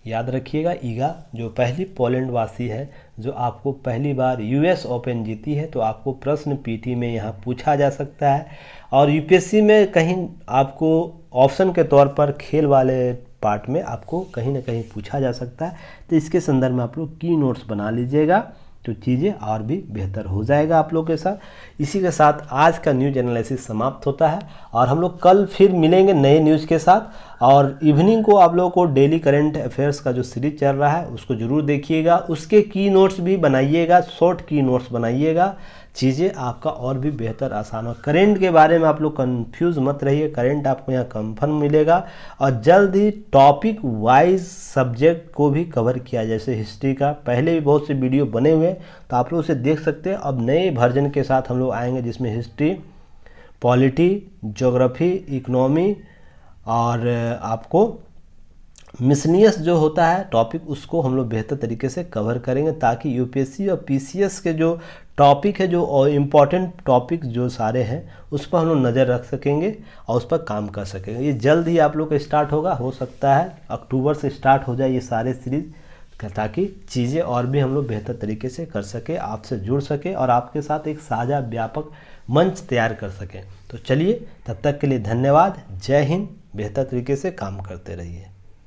याद रखिएगा, ईगा जो पहली पोलैंड वासी है जो आपको पहली बार US ओपन जीती है। तो आपको प्रश्न PT में यहाँ पूछा जा सकता है, और UPSC में कहीं आपको ऑप्शन के तौर पर खेल वाले पार्ट में आपको कहीं ना कहीं पूछा जा सकता है। तो इसके संदर्भ में आप लोग की नोट्स बना लीजिएगा, तो चीज़ें और भी बेहतर हो जाएगा आप लोग के साथ। इसी के साथ आज का न्यूज़ एनालिसिस समाप्त होता है, और हम लोग कल फिर मिलेंगे नए न्यूज़ के साथ। और इवनिंग को आप लोगों को डेली करंट अफेयर्स का जो सीरीज चल रहा है उसको ज़रूर देखिएगा, उसके की नोट्स भी बनाइएगा, शॉर्ट की नोट्स बनाइएगा, चीज़ें आपका और भी बेहतर आसान हो। करेंट के बारे में आप लोग कंफ्यूज मत रहिए, करेंट आपको यहाँ कंफर्म मिलेगा। और जल्द ही टॉपिक वाइज सब्जेक्ट को भी कवर किया, जैसे हिस्ट्री का पहले भी बहुत से वीडियो बने हुए हैं, तो आप लोग उसे देख सकते हैं। अब नए वर्जन के साथ हम लोग आएंगे, जिसमें हिस्ट्री, पॉलिटी, ज्योग्राफी, इकोनॉमी और आपको मिसनियस जो होता है टॉपिक, उसको हम लोग बेहतर तरीके से कवर करेंगे, ताकि UPSC और PCS के जो टॉपिक है, जो इम्पॉर्टेंट टॉपिक जो सारे हैं, उस पर हम लोग नज़र रख सकेंगे और उस पर काम कर सकेंगे। ये जल्द ही आप लोग का स्टार्ट होगा, हो सकता है अक्टूबर से स्टार्ट हो जाए ये सारे सीरीज, ताकि चीज़ें और भी हम लोग बेहतर तरीके से कर सके, आपसे जुड़ सके और आपके साथ एक साझा व्यापक मंच तैयार कर सकें। तो चलिए, तब तक के लिए धन्यवाद। जय हिंद। बेहतर तरीके से काम करते रहिए।